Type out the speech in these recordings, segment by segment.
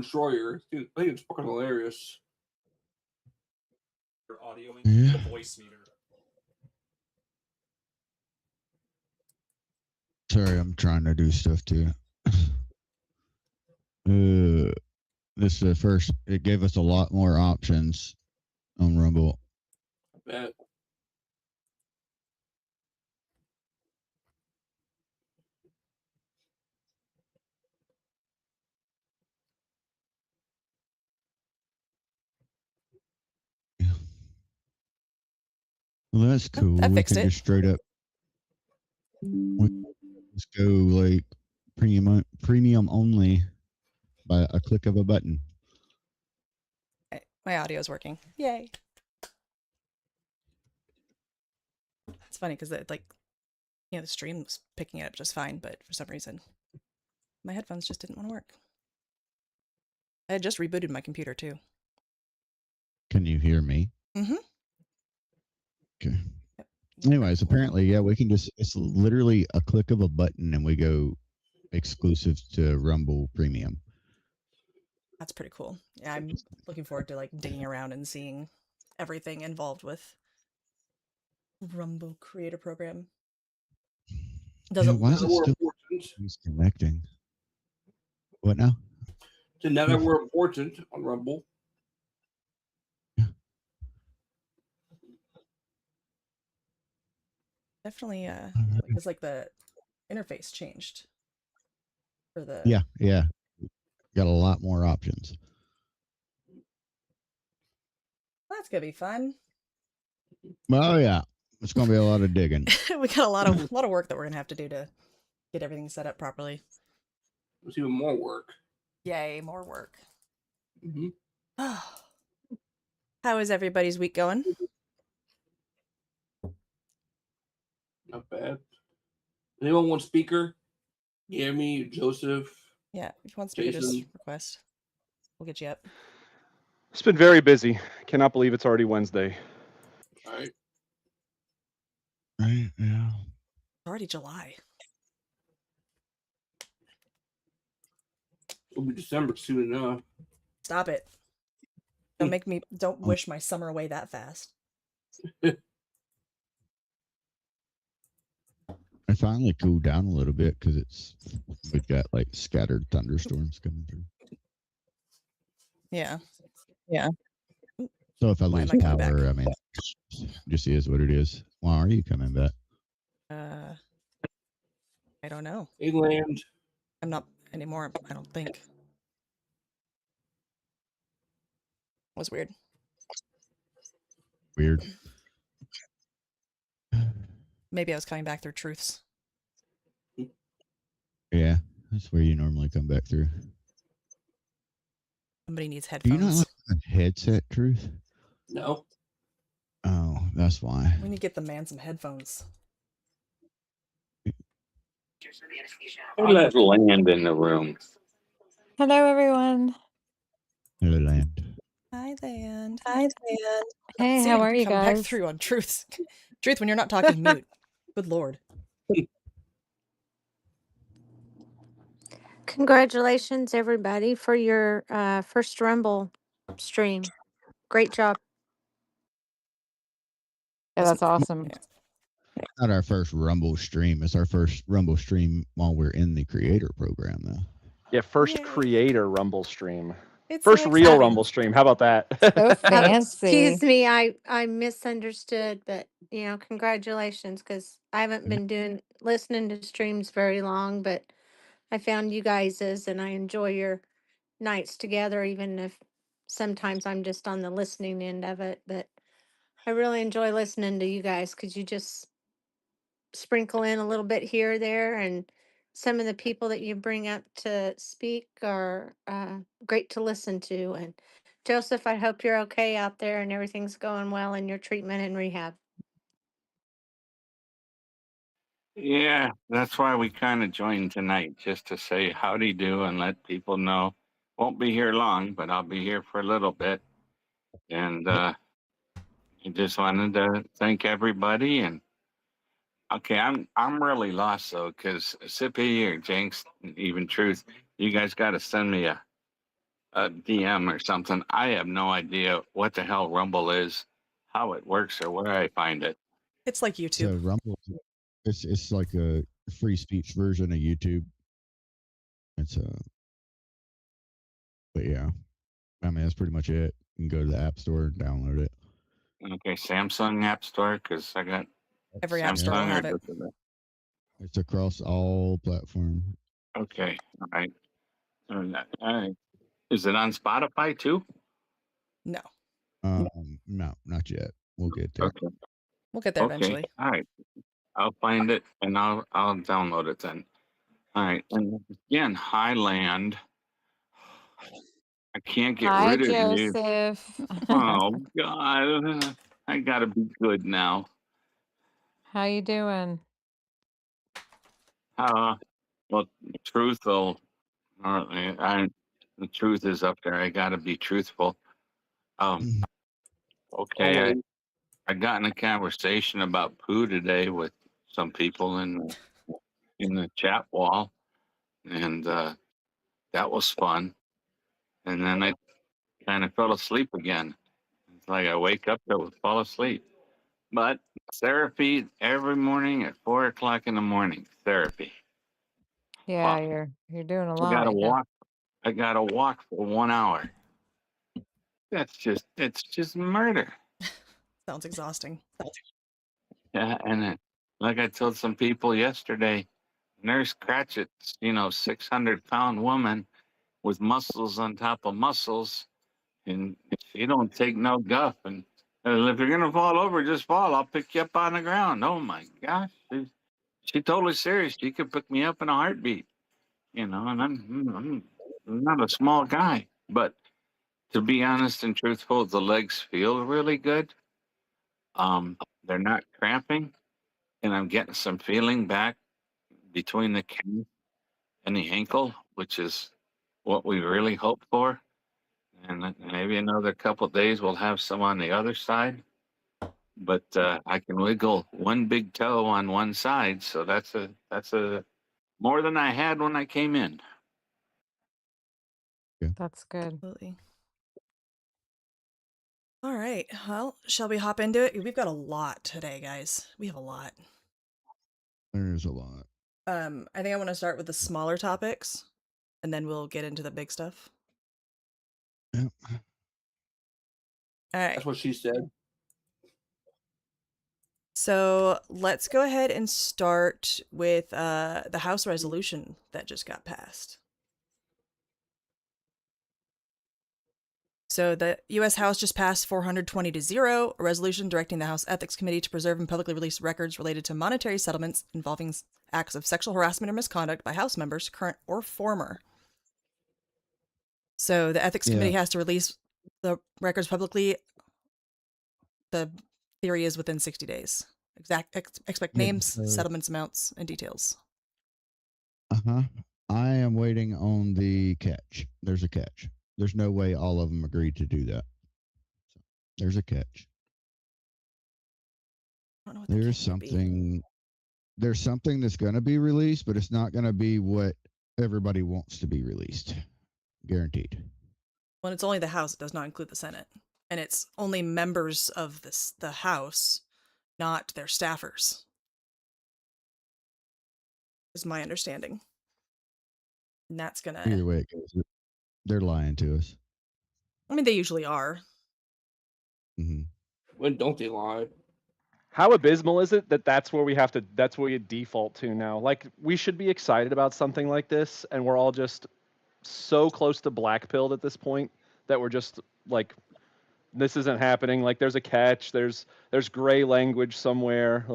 Destroyer. I think it's fucking hilarious. Your audio and the voice meter. Sorry, I'm trying to do stuff too. This is the first. It gave us a lot more options on Rumble. I bet. Well, that's cool. I We fixed can it. just straight up. We can just go like premium only by a click of a button. Okay, my audio is working. Yay! It's funny because the stream was picking it up just fine, but for some reason, my headphones just didn't want to work. I had just rebooted my computer too. Can you hear me? Mm-hmm. Okay. Anyways, apparently, yeah, we can it's literally a click of a button and we go exclusive to Rumble Premium. That's pretty cool. Yeah, I'm looking forward to digging around and seeing everything involved with Rumble Creator Program. Why is it still connecting? What now? So now that we're important on Rumble. Definitely, because the interface changed for the. Yeah, got a lot more options. That's gonna be fun. Oh yeah, it's gonna be a lot of digging. We got a lot of work that we're gonna have to do to get everything set up properly. It's even more work. Yay, more work. Mm-hmm. How is everybody's week going? Not bad. Anyone want speaker? Yami, Joseph. Yeah, if you want speaker, just Jason. request. We'll get you up. It's been very busy. Cannot believe it's already Wednesday. All right. Right, yeah. It's already July. It'll be December soon enough. Stop it. Don't wish my summer away that fast. I finally cooled down a little bit because we've got scattered thunderstorms coming through. Yeah. So if I Why lose am I coming power, back? I mean, just is what it is. Why are you coming back? I don't know. Inland. I'm not anymore, I don't think. It was weird. Weird. Maybe I was coming back through truths. Yeah, that's where you normally come back through. Somebody needs Do you headphones. not like a headset, Truth? No. Oh, that's why. We need to get the man some headphones. Let Land in the room. Hello, everyone. Hello, Land. Hi, Land. Hey, See, how I are you come back guys? through on truths. Truth, when you're not talking, mute. Good Lord. Congratulations, everybody, for your first Rumble stream. Great job. Yeah, that's awesome. Yeah. Not our first Rumble stream. It's our first Rumble stream while we're in the creator program, though. Yeah, first Yay. creator Rumble stream. It's First so real exciting. Rumble stream. How about that? So fancy. Excuse me, I misunderstood, but congratulations, because I haven't been listening to streams very long, but I found you guys's and I enjoy your nights together, even if sometimes I'm just on the listening end of it. But I really enjoy listening to you guys because you just sprinkle in a little bit here or there, and some of the people that you bring up to speak are great to listen to. And Joseph, I hope you're okay out there and everything's going well in your treatment and rehab. Yeah, that's why we kind of joined tonight, just to say howdy do and let people know. Won't be here long, but I'll be here for a little bit. And I just wanted to thank everybody. And okay, I'm really lost though, because Sippy or Jinx, even Truth, you guys got to send me a a DM or something. I have no idea what the hell Rumble is, how it works, or where I find it. It's like So YouTube. Rumble, it's like a free speech version of YouTube. It's but yeah, I mean that's pretty much it. You can go to the App Store and download it. Okay, Samsung App Store, because I got Every app store will Samsung have or it. It's across all platforms. okay, all right. All right. Is it on Spotify too? No, No, not yet. We'll get there. Okay. we'll get there Okay. eventually. All right. I'll find it and I'll download it then. All right. And again, Highland. I can't get Hi, rid of you. Joseph. Oh God. I gotta be good now. How you doing? Well, truthful. The truth is up there. I gotta be truthful. Okay. I got in a conversation about poo today with some people in the chat wall, and that was fun. And then I kind of fell asleep again. It's like I wake up, I would fall asleep. But therapy every morning at 4:00 in the morning. Therapy. Yeah, Wow. you're doing a I gotta lot. Yeah. walk. I gotta walk for 1 hour. It's just murder. Sounds exhausting. Yeah, and then, like I told some people yesterday, Nurse Cratchit's, 600-pound woman with muscles on top of muscles, and she don't take no guff. And if you're gonna fall over, just fall. I'll pick you up on the ground. Oh my gosh, she totally serious. She could pick me up in a heartbeat, and I'm not a small guy, but to be honest and truthful, the legs feel really good. They're not cramping, and I'm getting some feeling back between the calf and the ankle, which is what we really hope for. And maybe another couple of days we'll have some on the other side. But I can wiggle one big toe on one side, so that's a more than I had when I came in. That's good. Absolutely. All right. Well, shall we hop into it? We've got a lot today, guys. We have a lot. There's a lot. I think I want to start with the smaller topics, and then we'll get into the big stuff. Yep. All right. That's what she said. So let's go ahead and start with the House resolution that just got passed. So the U.S. House just passed 420-0, a resolution directing the House Ethics Committee to preserve and publicly release records related to monetary settlements involving acts of sexual harassment or misconduct by House members, current or former. So the Ethics Committee has to release the records publicly. The theory is within 60 days. Expect names, settlements amounts, and details. I am waiting on the catch. There's a catch. There's no way all of them agreed to do that. So, there's a catch. I don't know what There's something that's going to be released, but it's not going to be what everybody wants to be released. Guaranteed. When it's only the House, it does not include the Senate. And it's only members of the House, not their staffers. Is my understanding. And that's going to... Either way it goes, they're lying to us. I mean, they usually are. Mm-hmm. When don't they lie? How abysmal is it that that's where we default to now? Like, we should be excited about something like this, and we're all just so close to blackpilled at this point that we're just like, this isn't happening. Like, there's a catch. There's gray language somewhere.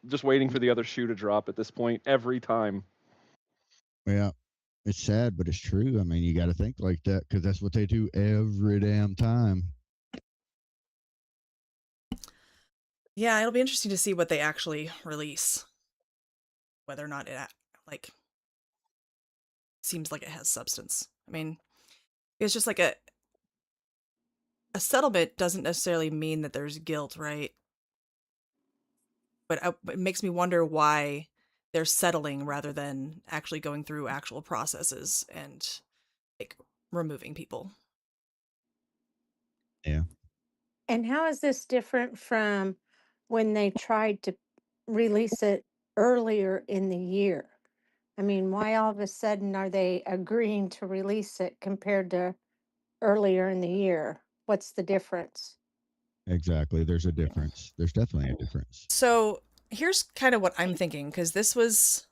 Just waiting for the other shoe to drop at this point every time. Yeah. It's sad, but it's true. I mean, you got to think like that because that's what they do every damn time. Yeah, it'll be interesting to see what they actually release. Whether or not it, like, seems like it has substance. I mean, it's just like a settlement doesn't necessarily mean that there's guilt, right? But it makes me wonder why they're settling rather than actually going through actual processes and like removing people. Yeah. And how is this different from when they tried to release it earlier in the year? I mean, why all of a sudden are they agreeing to release it compared to earlier in the year? What's the difference? Exactly. There's a difference. There's definitely a difference. So here's kind of what I'm thinking, because this was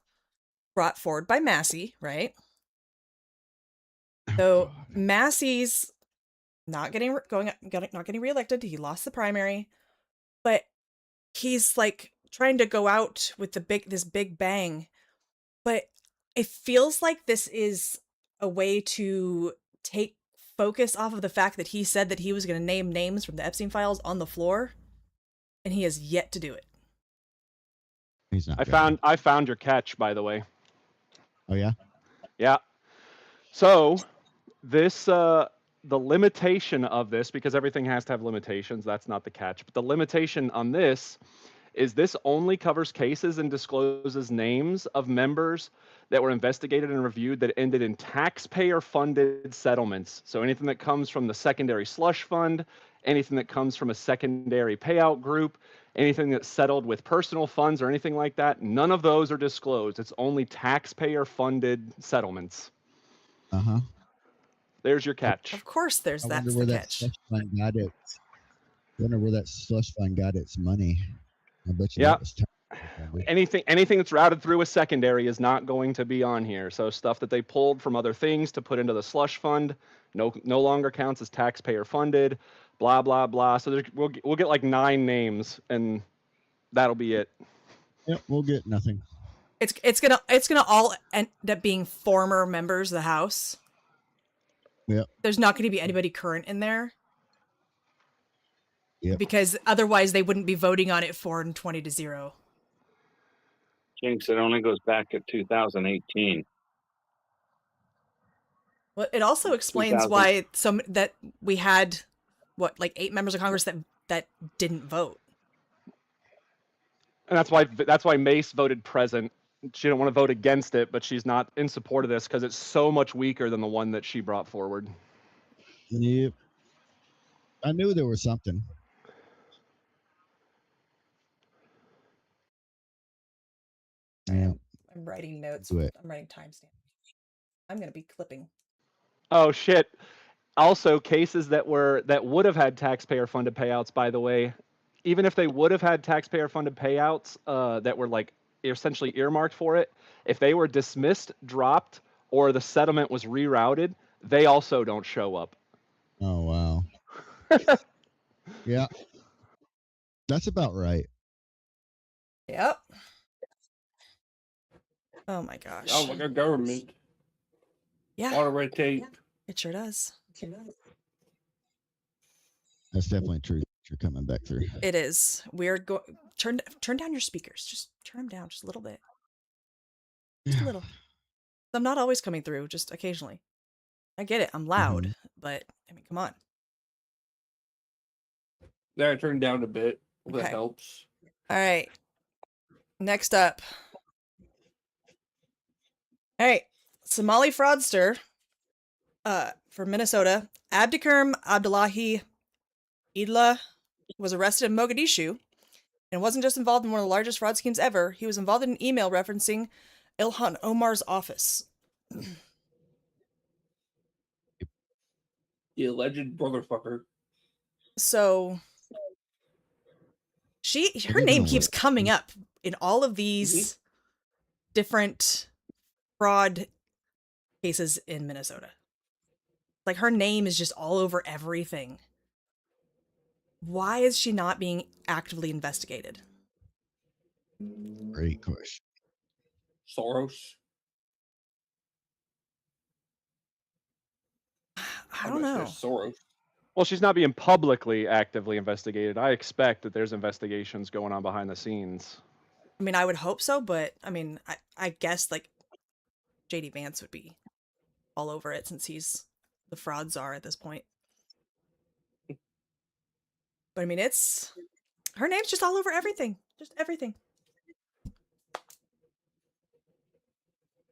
brought forward by Massey, right? Oh, So God. Massey's not getting not getting reelected. He lost the primary, but he's like trying to go out with this big bang. But it feels like this is a way to take focus off of the fact that he said that he was going to name names from the Epstein files on the floor, and he has yet to do it. He's not. I found your catch, by the way. Oh yeah. Yeah. So this the limitation of this, because everything has to have limitations, that's not the catch, but the limitation on this is this only covers cases and discloses names of members that were investigated and reviewed that ended in taxpayer funded settlements. So anything that comes from the secondary slush fund, anything that comes from a secondary payout group, anything that's settled with personal funds or anything like that, none of those are disclosed. It's only taxpayer funded settlements. Uh-huh. There's your catch. Of course, that's I wonder the where that catch. slush fund got it. Wonder where that slush fund got its money. I bet you Yeah. that was funded. Anything that's routed through a secondary is not going to be on here. So stuff that they pulled from other things to put into the slush fund no longer counts as taxpayer funded. Blah blah blah. So we'll get like 9 names, and that'll be it. Yep, we'll get nothing. It's gonna all end up being former members of the House. Yep. There's not going to be anybody current in there. Yep. Because otherwise they wouldn't be voting on it 420-0. Jinx, it only goes back to 2018. Well, it also explains 2000. why that we had like 8 members of Congress that didn't vote. And that's why Mace voted present. She didn't want to vote against it, but she's not in support of this because it's so much weaker than the one that she brought forward. Yep. I knew there was something. Yeah. I'm writing notes. Do it. I'm writing timestamps. I'm going to be clipping. Oh shit. Also, cases that would have had taxpayer funded payouts, by the way, even if they would have had taxpayer funded payouts that were like essentially earmarked for it, if they were dismissed, dropped, or the settlement was rerouted, they also don't show up. Oh wow. Yeah. That's about right. Yep. Oh my gosh. Sounds like a government. Yeah. A lot of red tape. It sure does. That's definitely true. You're coming back through. It is. We're going turn down your speakers. Just turn them down just a little bit. Just a little. I'm not always coming through, just occasionally. I get it. I'm loud, but I mean, come on. There, I turned down a bit. That Okay. helps. All right. Next up. All right. Somali fraudster from Minnesota, Abdikerm Abdullahi Idla, was arrested in Mogadishu and wasn't just involved in one of the largest fraud schemes ever. He was involved in an email referencing Ilhan Omar's office. The alleged brotherfucker. So her name keeps coming up in all of these different fraud cases in Minnesota. Like, her name is just all over everything. Why is she not being actively investigated? Great question. Soros. I don't know. Soros. Well, she's not being publicly actively investigated. I expect that there's investigations going on behind the scenes. I mean, I would hope so, but I mean, I guess like JD Vance would be all over it since he's the fraud czar at this point. But I mean, her name's just all over everything. Just everything.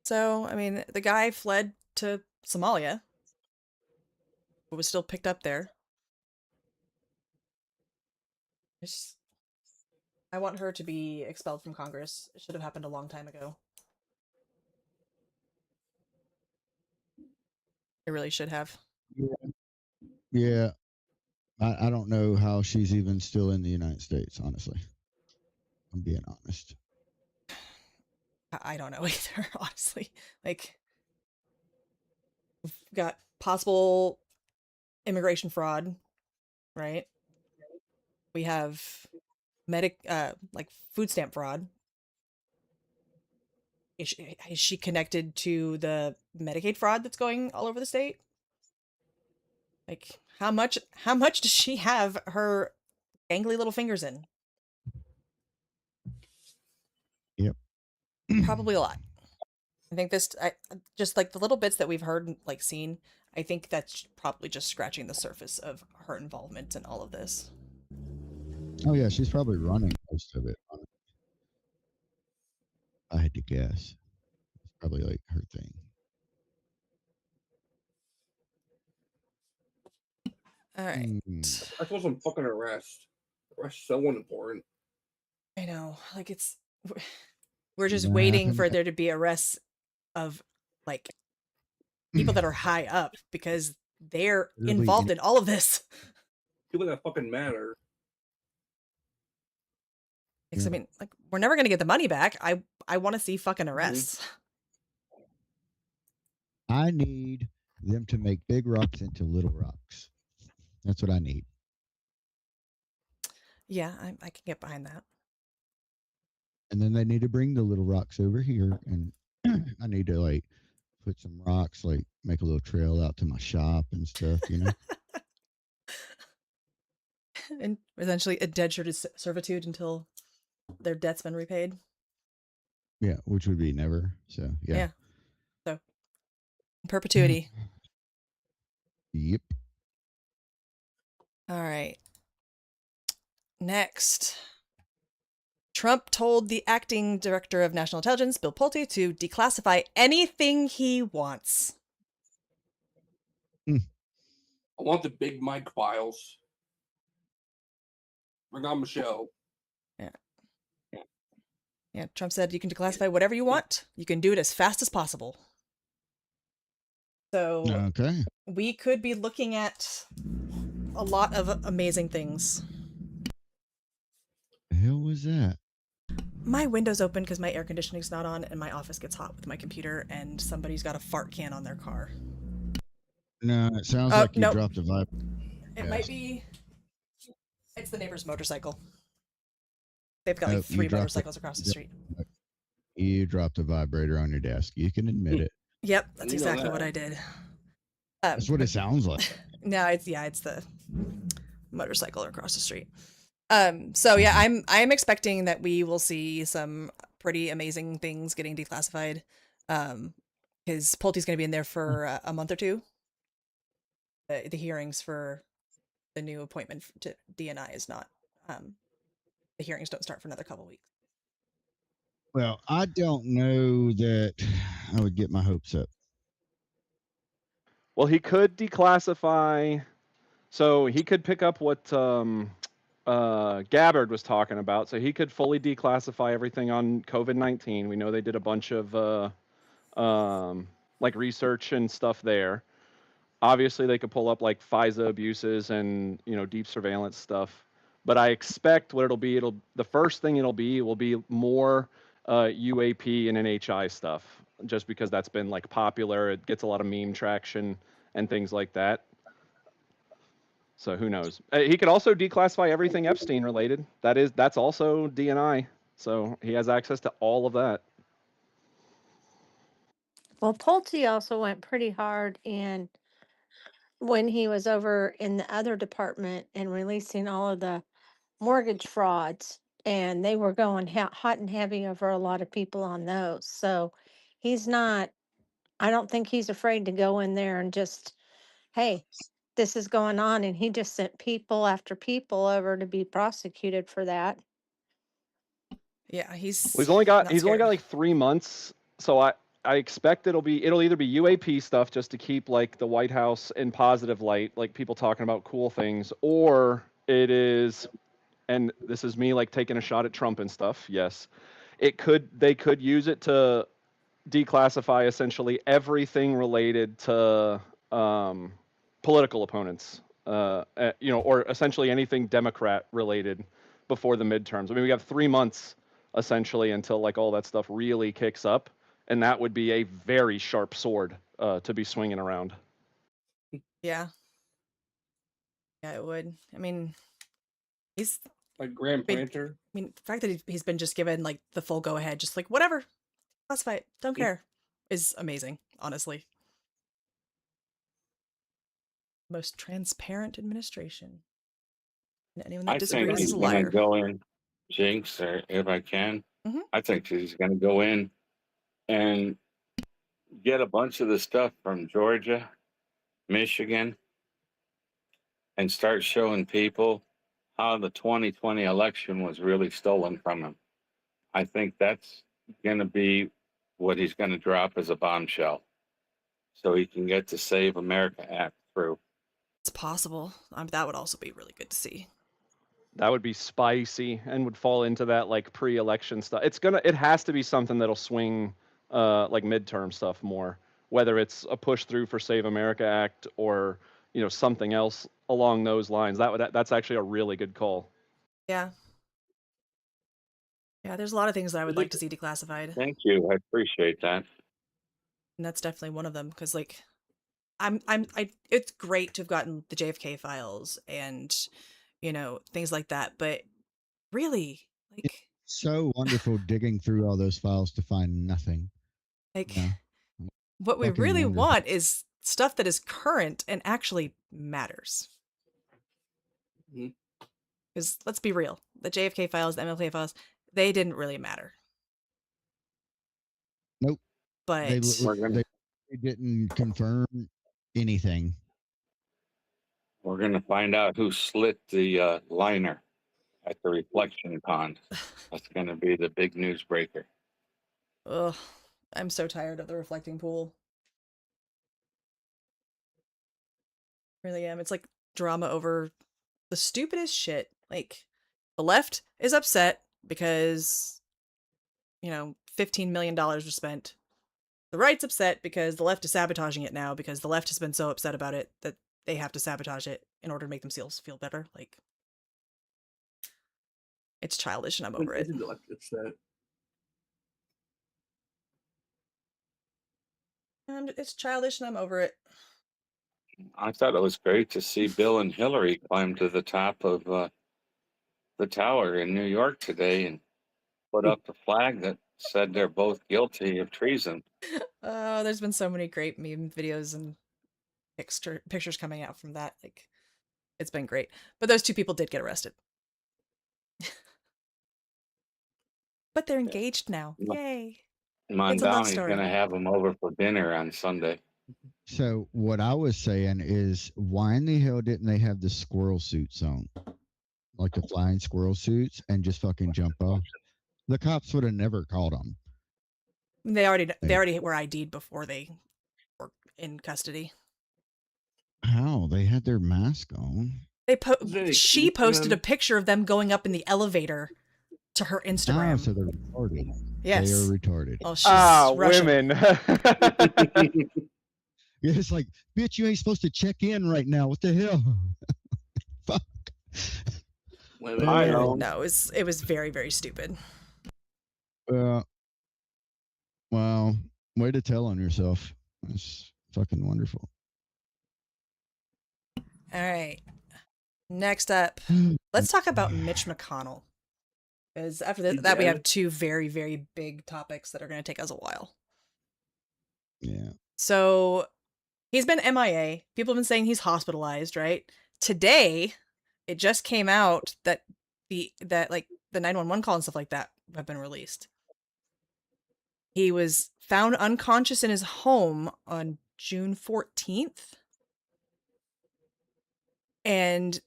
So, I mean, the guy fled to Somalia, but was still picked up there. I want her to be expelled from Congress. It should have happened a long time ago. It really should have. Yeah. I don't know how she's even still in the United States, honestly. I'm being honest. I don't know either, honestly. Like, we've got possible immigration fraud, right? We have like food stamp fraud. Is she connected to the Medicaid fraud that's going all over the state? Like, how much does she have her gangly little fingers in? Yep. Probably a lot. I think just like the little bits that we've heard, like seen, I think that's probably just scratching the surface of her involvement in all of this. Oh yeah, she's probably running most of it. I had to guess. It's probably like her thing. All right. That wasn't fucking arrest. Arrest someone important. I know. Like, we're just waiting for there to be arrests of like people that are high up because they're involved in all of this. People that fucking matter. I mean, like, we're never gonna get the money back. I want to see fucking arrests. I need them to make big rocks into little rocks. That's what I need. Yeah, I can get behind that. And then they need to bring the little rocks over here, and I need to like put some rocks, like make a little trail out to my shop and stuff, you know. And essentially indentured servitude until their debt's been repaid. Yeah, which would be never. So yeah. So in perpetuity. Yep. All right. Next. Trump told the acting director of national intelligence, Bill Pulte, to declassify anything he wants. I want the big Mike files. Bring on Michelle. Yeah, Trump said you can declassify whatever you want. You can do it as fast as possible. So okay, we could be looking at a lot of amazing things. The hell was that? My window's open because my air conditioning's not on and my office gets hot with my computer and somebody's got a fart can on their car. No, it sounds like you dropped a vibe. It might be. It's the neighbor's motorcycle. They've got like 3 motorcycles across the street. You dropped a vibrator on your desk. You can admit it. Yep, that's exactly what I did. That's what it sounds like. No, it's the motorcycle across the street. So yeah, I'm expecting that we will see some pretty amazing things getting declassified. Because Pulte's going to be in there for a month or two. The hearings for the new appointment to DNI is not. The hearings don't start for another couple weeks. Well, I don't know that I would get my hopes up. Well, he could declassify, so he could pick up what Gabbard was talking about. So he could fully declassify everything on COVID-19. We know they did a bunch of like research and stuff there. Obviously, they could pull up like FISA abuses and deep surveillance stuff. But I expect what it'll be, the first thing will be more UAP and NHI stuff, just because that's been like popular. It gets a lot of meme traction and things like that. So who knows? He could also declassify everything Epstein related. That's also DNI. So he has access to all of that. Well, Pulte also went pretty hard in when he was over in the other department and releasing all of the mortgage frauds, and they were going hot and heavy over a lot of people on those. So he's not, I don't think he's afraid to go in there and just, hey, this is going on. And he just sent people after people over to be prosecuted for that. Yeah, he's only got like 3 months. So I expect it'll either be UAP stuff just to keep like the White House in positive light, like people talking about cool things, or it is and this is me like taking a shot at Trump and stuff. Yes, they could use it to declassify essentially everything related to political opponents, or essentially anything Democrat related before the midterms. I mean, we have 3 months essentially until like all that stuff really kicks up, and that would be a very sharp sword to be swinging around. Yeah. Yeah, it would. I mean, he's Like Grand been- Planter. I mean, the fact that he's been just given like the full go ahead, just like whatever, classify it, don't care, is amazing. Honestly, most transparent administration. And anyone that I think disagrees he's is a going to liar. go in, Jinx, or if I can. Mhm. I think he's going to go in and get a bunch of the stuff from Georgia, Michigan, and start showing people how the 2020 election was really stolen from him. I think that's going to be what he's going to drop as a bombshell, so he can get the Save America Act through. It's possible. That would also be really good to see. That would be spicy and would fall into that like pre-election stuff. It has to be something that'll swing like midterm stuff more, whether it's a push through for Save America Act or something else along those lines. That's actually a really good call. Yeah. Yeah, there's a lot of things that I would like to see declassified, Thank you. I appreciate that. and that's definitely one of them. Because like, it's great to have gotten the JFK files and things like that, but really, like, So wonderful digging through all those files to find nothing. like what we fucking really wonderful. want is stuff that is current and actually matters. Mhm. Because let's be real, the JFK files, the MLK files, they didn't really matter. Nope. But They didn't confirm anything. We're going to find out who slit the liner at the reflection pond. That's going to be the big newsbreaker. ugh, I'm so tired of the reflecting pool. Really am. It's like drama over the stupidest shit. Like, the left is upset because $15 million was spent. The right's upset because the left is sabotaging it now, because the left has been so upset about it that they have to sabotage it in order to make themselves feel better. Like, it's childish and I'm over it. It's that. It's childish and I'm over it. I thought it was great to see Bill and Hillary climb to the top of the tower in New York today and put up the flag that said they're both guilty of treason. There's been so many great meme videos and pictures coming out from that. Like, it's been great. But those two people did get arrested. But they're engaged now. Yay. Mondowni's story. going to have them over for dinner on Sunday. So what I was saying is, why in the hell didn't they have the squirrel suits on? Like the flying squirrel suits, and just fucking jump off? The cops would have never caught them. They already were ID'd before they were in custody. How? They had their mask on. She posted a picture of them going up in the elevator to her Instagram. Oh, so they're retarded. Yes. They are retarded. Oh, she's Russian. Women. It's like, bitch, you ain't supposed to check in right now. What the hell? Fuck. I know. No, it was very, very stupid. Well, way to tell on yourself. That's fucking wonderful. All right. Next up, let's talk about Mitch McConnell. Because after that, we have two very, very big topics that are going to take us a while. Yeah. So he's been MIA. People have been saying he's hospitalized, right? Today, it just came out that the 911 call and stuff like that have been released. He was found unconscious in his home on June 14th. And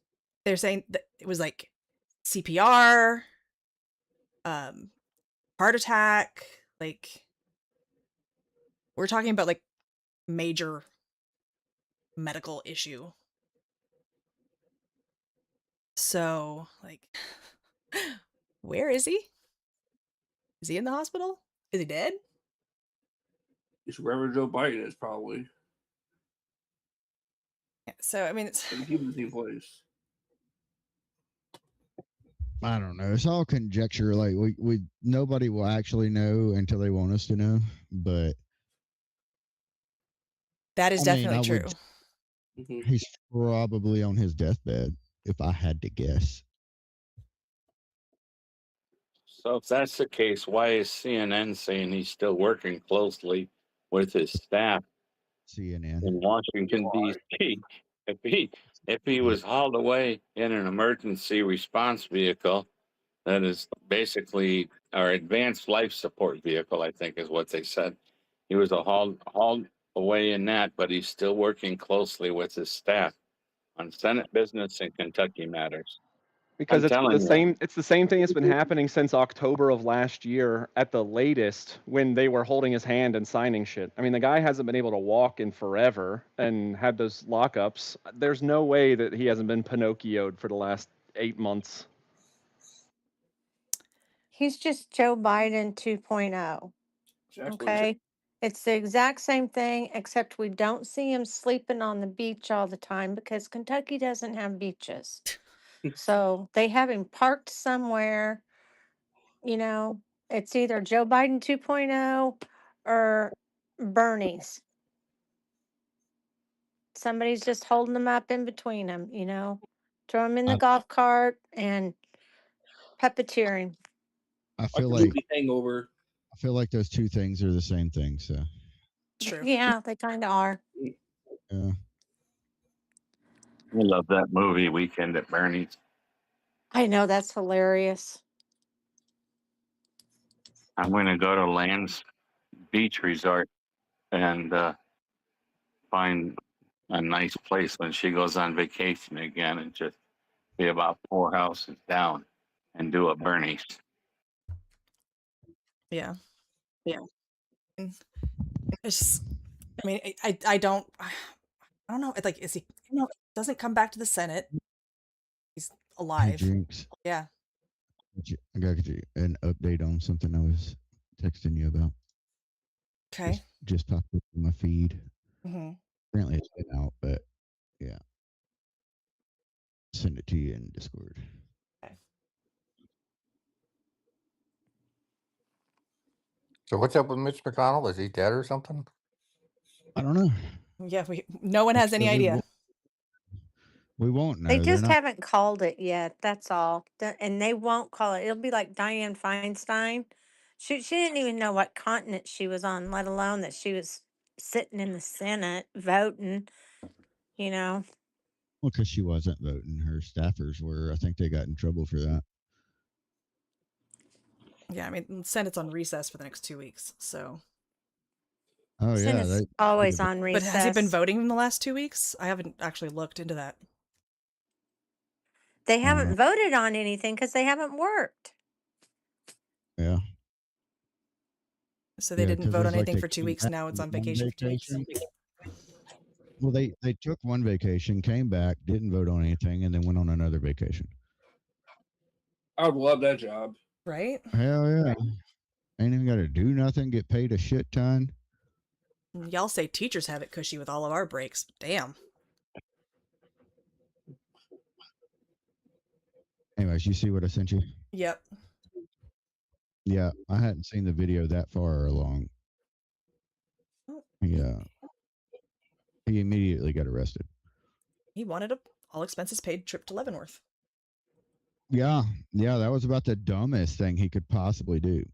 they're saying that it was like CPR, heart attack, like, we're talking about like major medical issue. So, like, Where is he? Is he in the hospital? Is he dead? It's wherever Joe Biden is, probably. Yeah, so I mean, it's And keep the same place. I don't know. It's all conjecture. Like we nobody will actually know until they want us to know. But that is I mean, definitely I true. would. Mhm. He's probably on his deathbed, if I had to guess. So if that's the case, why is CNN saying he's still working closely with his staff CNN. in Washington D.C.? If he was hauled away in an emergency response vehicle, that is basically our advanced life support vehicle, I think is what they said. He was hauled away in that, but he's still working closely with his staff on Senate business and Kentucky matters. Because I'm telling you. it's the same thing that's been happening since October of last year at the latest, when they were holding his hand and signing shit. I mean, the guy hasn't been able to walk in forever and had those lockups. There's no way that he hasn't been Pinocchioed for the last 8 months. He's just Joe Biden 2.0. Exactly. Okay. It's the exact same thing, except we don't see him sleeping on the beach all the time because Kentucky doesn't have beaches. So they have him parked somewhere. You know, it's either Joe Biden 2.0 or Bernie's. Somebody's just holding them up in between them, you know, throw him in the I- golf cart and puppeteering. I Like feel the like movie Hangover. I feel like those two things are the same thing. So True. Yeah, they kind of are. yeah. I love that movie, Weekend at Bernie's. I know, that's hilarious. I'm going to go to Land's Beach Resort and find a nice place when she goes on vacation again and just be about 4 houses down and do a Bernie's. Yeah. It's just, I mean, I don't know. It's like, is he, doesn't come back to the Senate. He's Hey, alive. Jinx. Yeah. I got to get you an update on something I was texting you about. Okay. Just popped up in my feed. hmm Apparently it's been out, but yeah. Send it to you in Discord. So what's up with Mitch McConnell? Is he dead or something? I don't know. Yeah. No one has any So idea. We won't know. They They're just not. haven't called it yet. That's all. And they won't call it. It'll be like Dianne Feinstein. She didn't even know what continent she was on, let alone that she was sitting in the Senate voting, you know. Well, because she wasn't voting. Her staffers were. I think they got in trouble for that. Yeah. I mean, the Senate's on recess for the next 2 weeks. So, Oh yeah, Senate's always on but recess. has he been voting in the last 2 weeks? I haven't actually looked into that. They haven't voted on anything because they haven't worked. Yeah. So they Yeah, didn't 'cause vote there's on like anything they for 2 came weeks. back Now it's from on one vacation for 2 weeks. Well, they took one vacation, came back, didn't vote on anything, and then went on another vacation. I would love that job. Right? Hell yeah. Ain't even got to do nothing, get paid a shit ton. Y'all say teachers have it cushy with all of our breaks. Damn. Anyways, you see what I sent you? Yep. Yeah, I hadn't seen the video that far along. Yeah. He immediately got arrested. He wanted a all expenses paid trip to Leavenworth. Yeah, that was about the dumbest thing he could possibly do.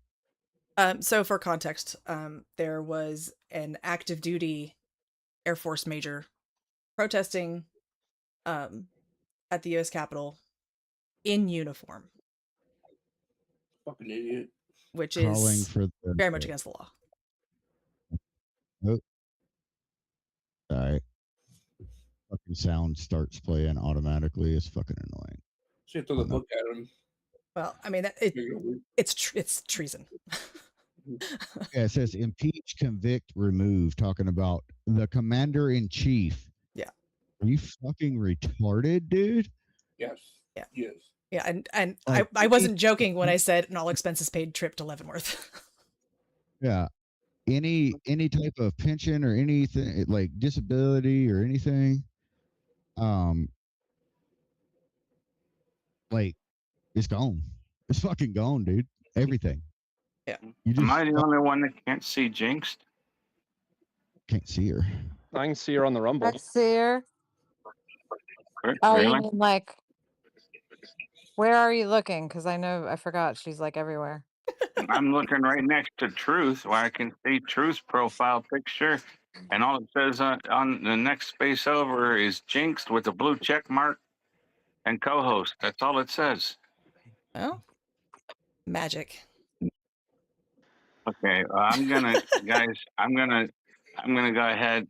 So for context, there was an active duty Air Force major protesting at the U.S. Capitol in uniform, Fucking idiot. which Calling is for the very much against the law. Oh, all right. Fucking sound starts playing automatically. It's fucking annoying. So you throw the book at him. Well, I mean, it's treason. Yeah, it says impeach, convict, remove, talking about the commander in chief. Yeah. Are you fucking retarded, dude? Yes. Yeah. Yes. Yeah, and Like, I wasn't joking when I said an all expenses paid trip to Leavenworth. yeah, any type of pension or anything like disability or anything, like it's gone. It's fucking gone, dude. Everything. Yeah. You Am I just the only one that can't see Jinxed? can't see her. I can see her on the Rumble. I see her. Oh, you Really? mean like, where are you looking? Because I forgot she's like everywhere. I'm looking right next to Truth, where I can see Truth's profile picture, and all it says on the next space over is Jinxed with a blue check mark and co-host. That's all it says. Well, magic. Okay, I'm gonna, guys. I'm gonna go ahead.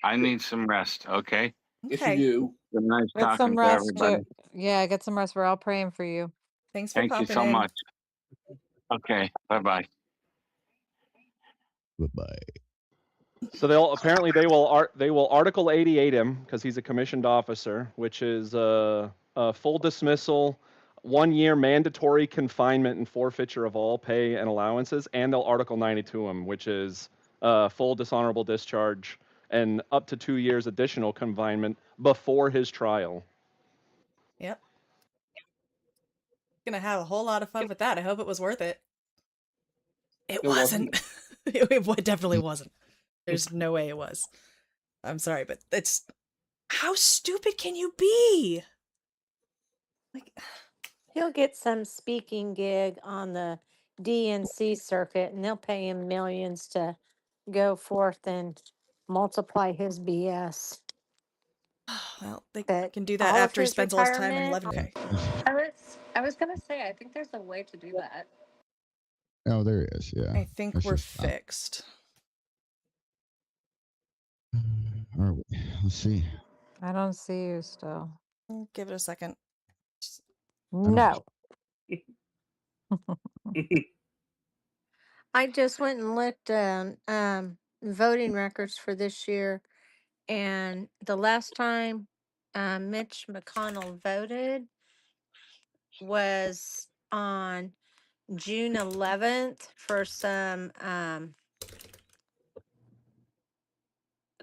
I need some rest. Okay. Yes, you Okay. do. Been nice Get talking some to rest. everybody. Yeah, get some rest. We're all praying for you. Thanks for Thank you popping so in. much. Okay. Bye bye. Goodbye. So they will Article 88 him because he's a commissioned officer, which is a full dismissal, 1 year mandatory confinement and forfeiture of all pay and allowances, and they'll Article 92 him, which is full dishonorable discharge and up to 2 years additional confinement before his trial. Yep. Gonna have a whole lot of fun with that. I hope it was worth it. It wasn't. It definitely wasn't. There's no way it was. I'm sorry, but it's how stupid can you be? Like, He'll get some speaking gig on the DNC circuit, and they'll pay him millions to go forth and multiply his BS. well, they But can do that all of after he his spends all his time in retirement. Leavenworth. I was gonna say, I think there's a way to do that. Oh, there is. Yeah. I think That's we're just not- fixed. Are we? Let's see. I don't see you still. Give it a second. No. I just went and looked voting records for this year, and the last time Mitch McConnell voted was on June 11th for some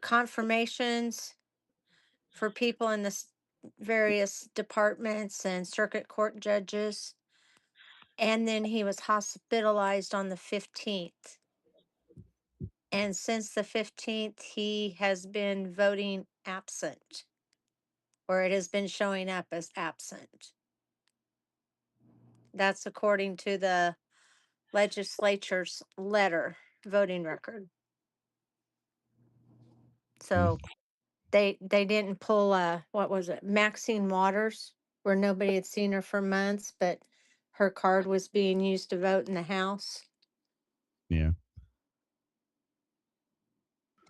confirmations for people in the various departments and circuit court judges. And then he was hospitalized on the 15th. And since the 15th, he has been voting absent, or it has been showing up as absent. That's according to the legislature's letter voting record. So they didn't pull what was it, Maxine Waters, where nobody had seen her for months, but her card was being used to vote in the House. Yeah.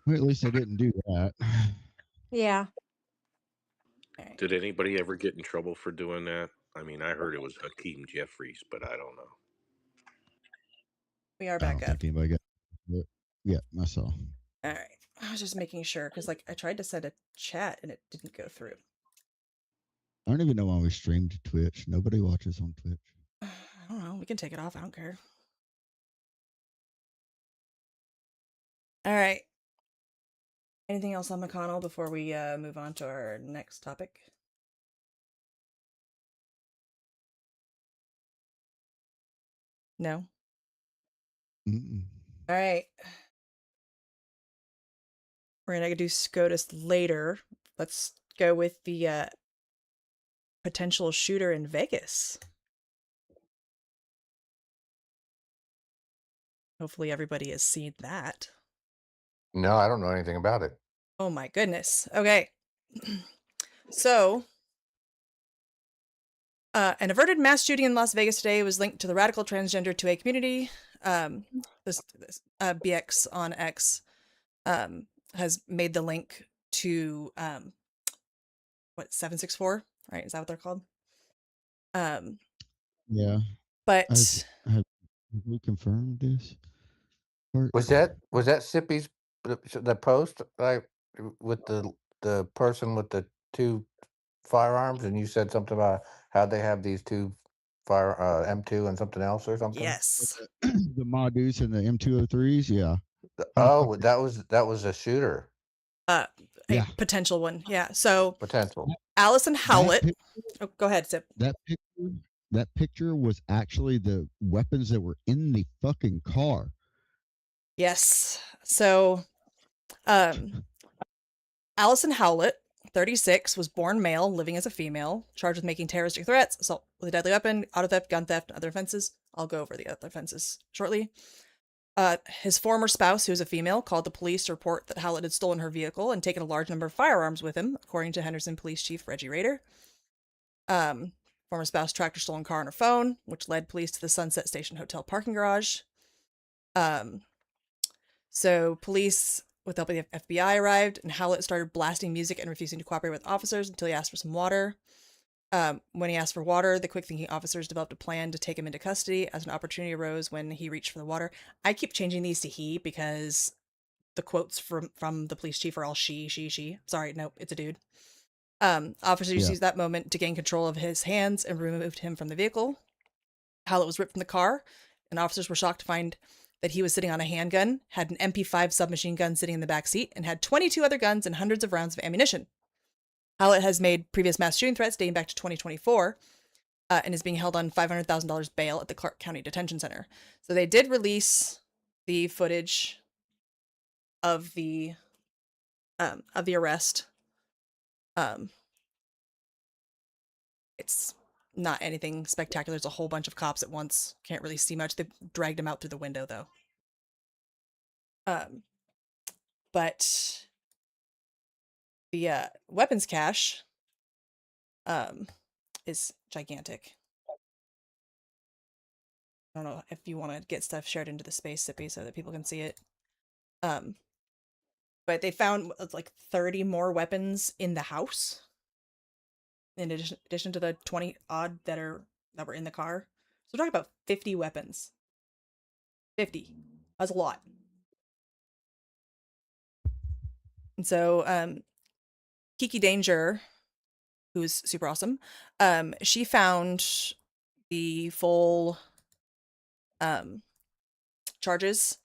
Well, at least they didn't do that. Yeah. Did anybody ever get in trouble for doing that? I mean, I heard it was Hakeem Jeffries, but I don't know. We are I back don't up. think anybody got. Yeah, I saw. All right. I was just making sure because, like, I tried to send a chat and it didn't go through. I don't even know why we streamed to Twitch. Nobody watches on Twitch. I don't know. We can take it off. I don't care. All right. Anything else on McConnell before we move on to our next topic? No? Mm-mm. All right. We're going to do SCOTUS later. Let's go with the potential shooter in Vegas. Hopefully everybody has seen that. No, I don't know anything about it. Oh my goodness. Okay. So, an averted mass shooting in Las Vegas today was linked to the radical transgender 2A community. This BX on X has made the link to 764, right? Is that what they're called? Yeah. But Have we confirmed this? Was that Sippy's the post like with the person with the two firearms, and you said something about How'd they have these two fire M2 and something else or something? Yes. The Modus and the M203s, yeah. Oh, that was a shooter A Yeah. potential one. Yeah. So potential. Allison That, Howlett. pic- Oh, go ahead, Sip. that picture was actually the weapons that were in the fucking car. Yes. So, Allison Howlett, 36, was born male, living as a female, charged with making terroristic threats, assault with a deadly weapon, auto theft, gun theft, and other offenses. I'll go over the other offenses shortly. His former spouse, who was a female, called the police to report that Howlett had stolen her vehicle and taken a large number of firearms with him, according to Henderson Police Chief Reggie Rader. Former spouse tracked her stolen car on her phone, which led police to the Sunset Station Hotel parking garage. So police, with the help of the FBI, arrived, and Howlett started blasting music and refusing to cooperate with officers until he asked for some water. When he asked for water, the quick-thinking officers developed a plan to take him into custody as an opportunity arose when he reached for the water. I keep changing these to he because the quotes from the police chief are all she. Sorry, no, it's a dude. Officers used that moment to gain control of his hands and removed him from the vehicle. Howlett was ripped from the car, and officers were shocked to find that he was sitting on a handgun, had an MP5 submachine gun sitting in the back seat, and had 22 other guns and hundreds of rounds of ammunition. Howlett has made previous mass shooting threats dating back to 2024 and is being held on $500,000 bail at the Clark County Detention Center. So they did release the footage of the arrest. It's not anything spectacular. There's a whole bunch of cops at once. Can't really see much. They dragged him out through the window, though. But the weapons cache is gigantic. I don't know if you want to get stuff shared into the space, Sippy, so that people can see it. But they found like 30 more weapons in the house, in addition to the 20 odd that were in the car. So we're talking about 50 weapons. 50. That's a lot. And so Kiki Danger, who's super awesome, she found the full charges,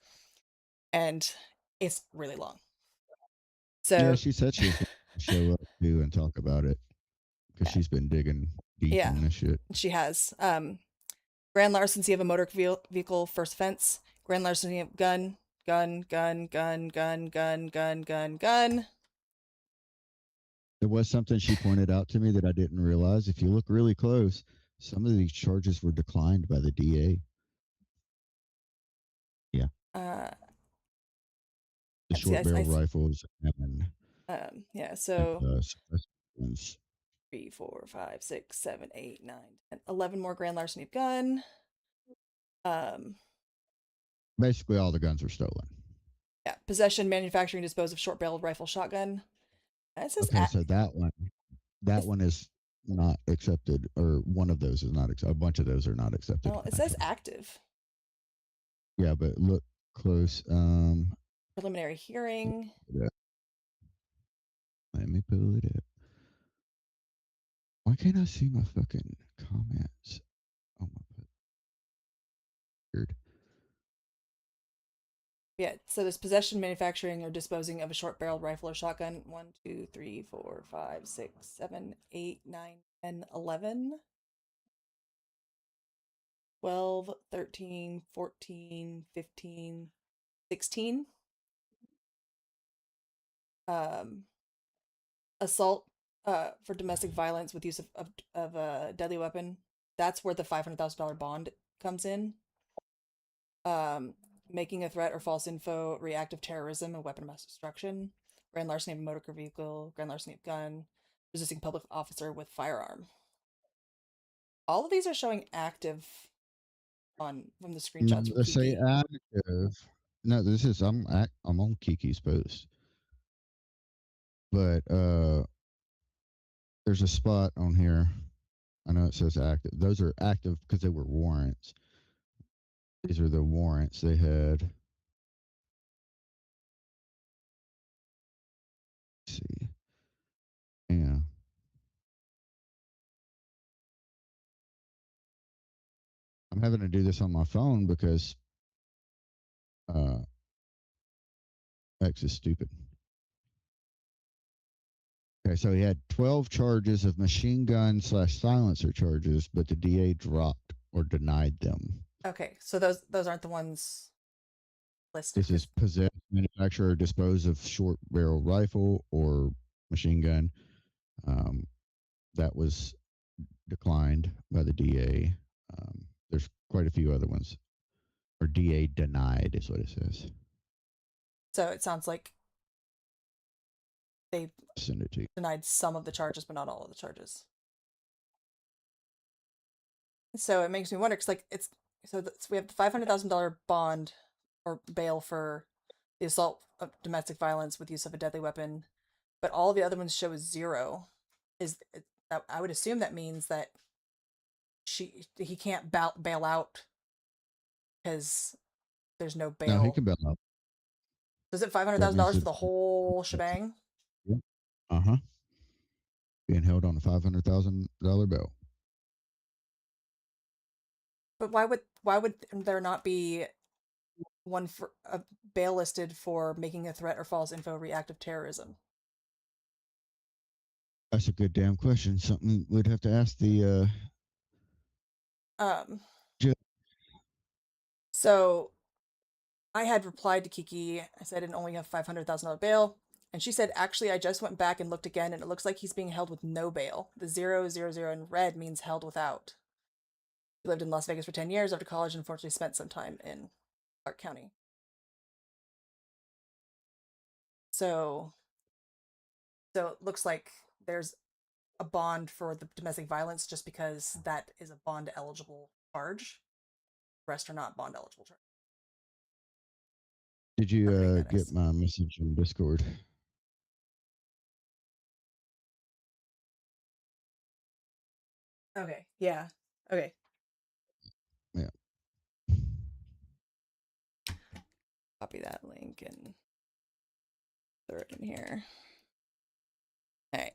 and it's really long. So yeah, she said she was going to show up too and talk about it because she's been digging deep in this shit. She has. Grand larceny of a motor vehicle, first offense. Grand larceny of gun. There was something she pointed out to me that I didn't realize. If you look really close, some of these charges were declined by the DA. Yeah. The short barrel rifles and yeah, so 3, 4, 5, 6, 7, 8, 9, 10, 11 more grand larceny of gun. Basically all the guns were stolen. Yeah, possession, manufacturing, dispose of short barreled rifle, shotgun. It says okay, so that one is not accepted, or one of those is not accepted. A bunch of those are not accepted. Well, it says active. Yeah, but look close. Preliminary hearing. Yeah. Let me pull it up. Why can't I see my fucking comments? Oh my weird. Yeah, so there's possession, manufacturing, or disposing of a short-barreled rifle or shotgun. 1, 2, 3, 4, 5, 6, 7, 8, 9, 10, 11, 12, 13, 14, 15, 16. Assault for domestic violence with use of a deadly weapon. That's where the $500,000 bond comes in. Making a threat or false info, reactive terrorism, a weapon of mass destruction, grand larceny of a motor vehicle, grand larceny of gun, resisting public officer with firearm. All of these are showing active from the screenshots from Kiki. Say active. No, this is I'm on Kiki's post, but there's a spot on here. I know it says active. Those are active because they were warrants. These are the warrants they had. Let's see. Yeah. I'm having to do this on my phone because X is stupid. Okay, so he had 12 charges of machine gun / silencer charges, but the DA dropped or denied them. Okay, so those aren't the ones listed. This is possess, manufacture, or dispose of short barrel rifle or machine gun. That was declined by the DA. There's quite a few other ones. Or DA denied is what it says. So it sounds like they Send it to you. denied some of the charges, but not all of the charges. So it makes me wonder, because so we have the $500,000 bond or bail for the assault of domestic violence with use of a deadly weapon, but all the other ones show a 0. I would assume that means that he can't bail out because there's no bail. No, he can bail out. Is it $500,000 for the whole shebang? Yep. Being held on a $500,000 bail. But why would there not be one for a bail listed for making a threat or false info reactive terrorism? That's a good damn question. Something we'd have to ask the So I had replied to Kiki. I said I didn't only have $500,000 bail, and she said, actually, I just went back and looked again, and it looks like he's being held with no bail. The 000 in red means held without. He lived in Las Vegas for 10 years after college and unfortunately spent some time in Clark County. So it looks like there's a bond for the domestic violence just because that is a bond eligible charge. The rest are not bond eligible charge. Did you get my message in Discord? Okay. Yeah. Okay. Yeah. Copy that link and throw it in here. All right.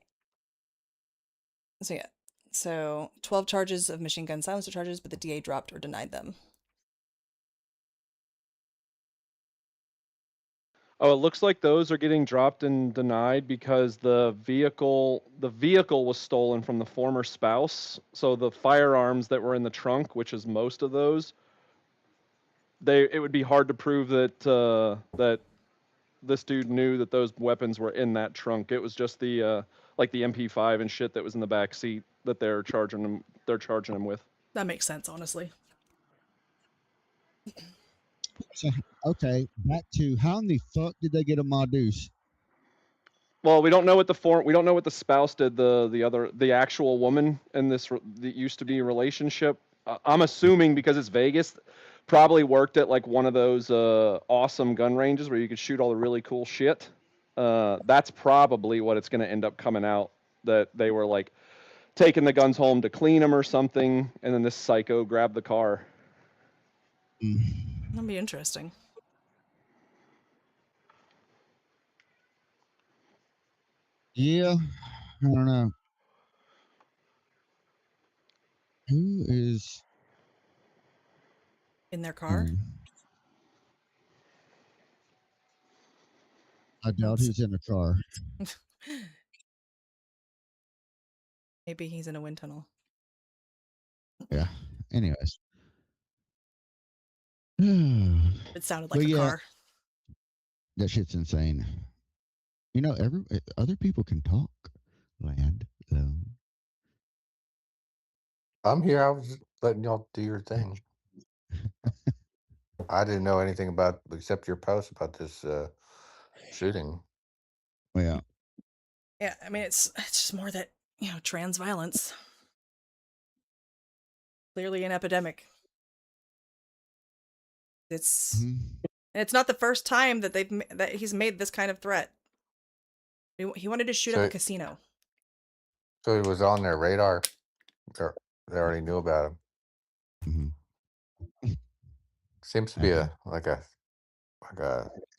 So yeah. So 12 charges of machine gun silencer charges, but the DA dropped or denied them. Oh, it looks like those are getting dropped and denied because the vehicle was stolen from the former spouse. So the firearms that were in the trunk, which is most of those, it would be hard to prove that that this dude knew that those weapons were in that trunk. It was just the like the MP5 and shit that was in the back seat that they're charging him with. That makes sense, honestly. So, okay, back to how in the fuck did they get a Modus? Well, we don't know what the spouse did. The actual woman in this that used to be relationship. I'm assuming because it's Vegas, probably worked at like one of those awesome gun ranges where you could shoot all the really cool shit. That's probably what it's going to end up coming out, that they were like taking the guns home to clean them or something, and then this psycho grabbed the car. That'd be interesting. Yeah, I don't know. Who is in their car? I doubt he's in a car. Maybe he's in a wind tunnel. Yeah. Anyways. It sounded like a car. That shit's insane. You know, other people can talk. Land alone. I'm here. I was just letting y'all do your thing. I didn't know anything about except your post about this shooting. Yeah. Yeah, I mean it's just more that, trans violence. Clearly an epidemic. It's it's not the first time that he's made this kind of threat. He wanted to shoot up a casino. So he was on their radar. They already knew about him. Seems to be like a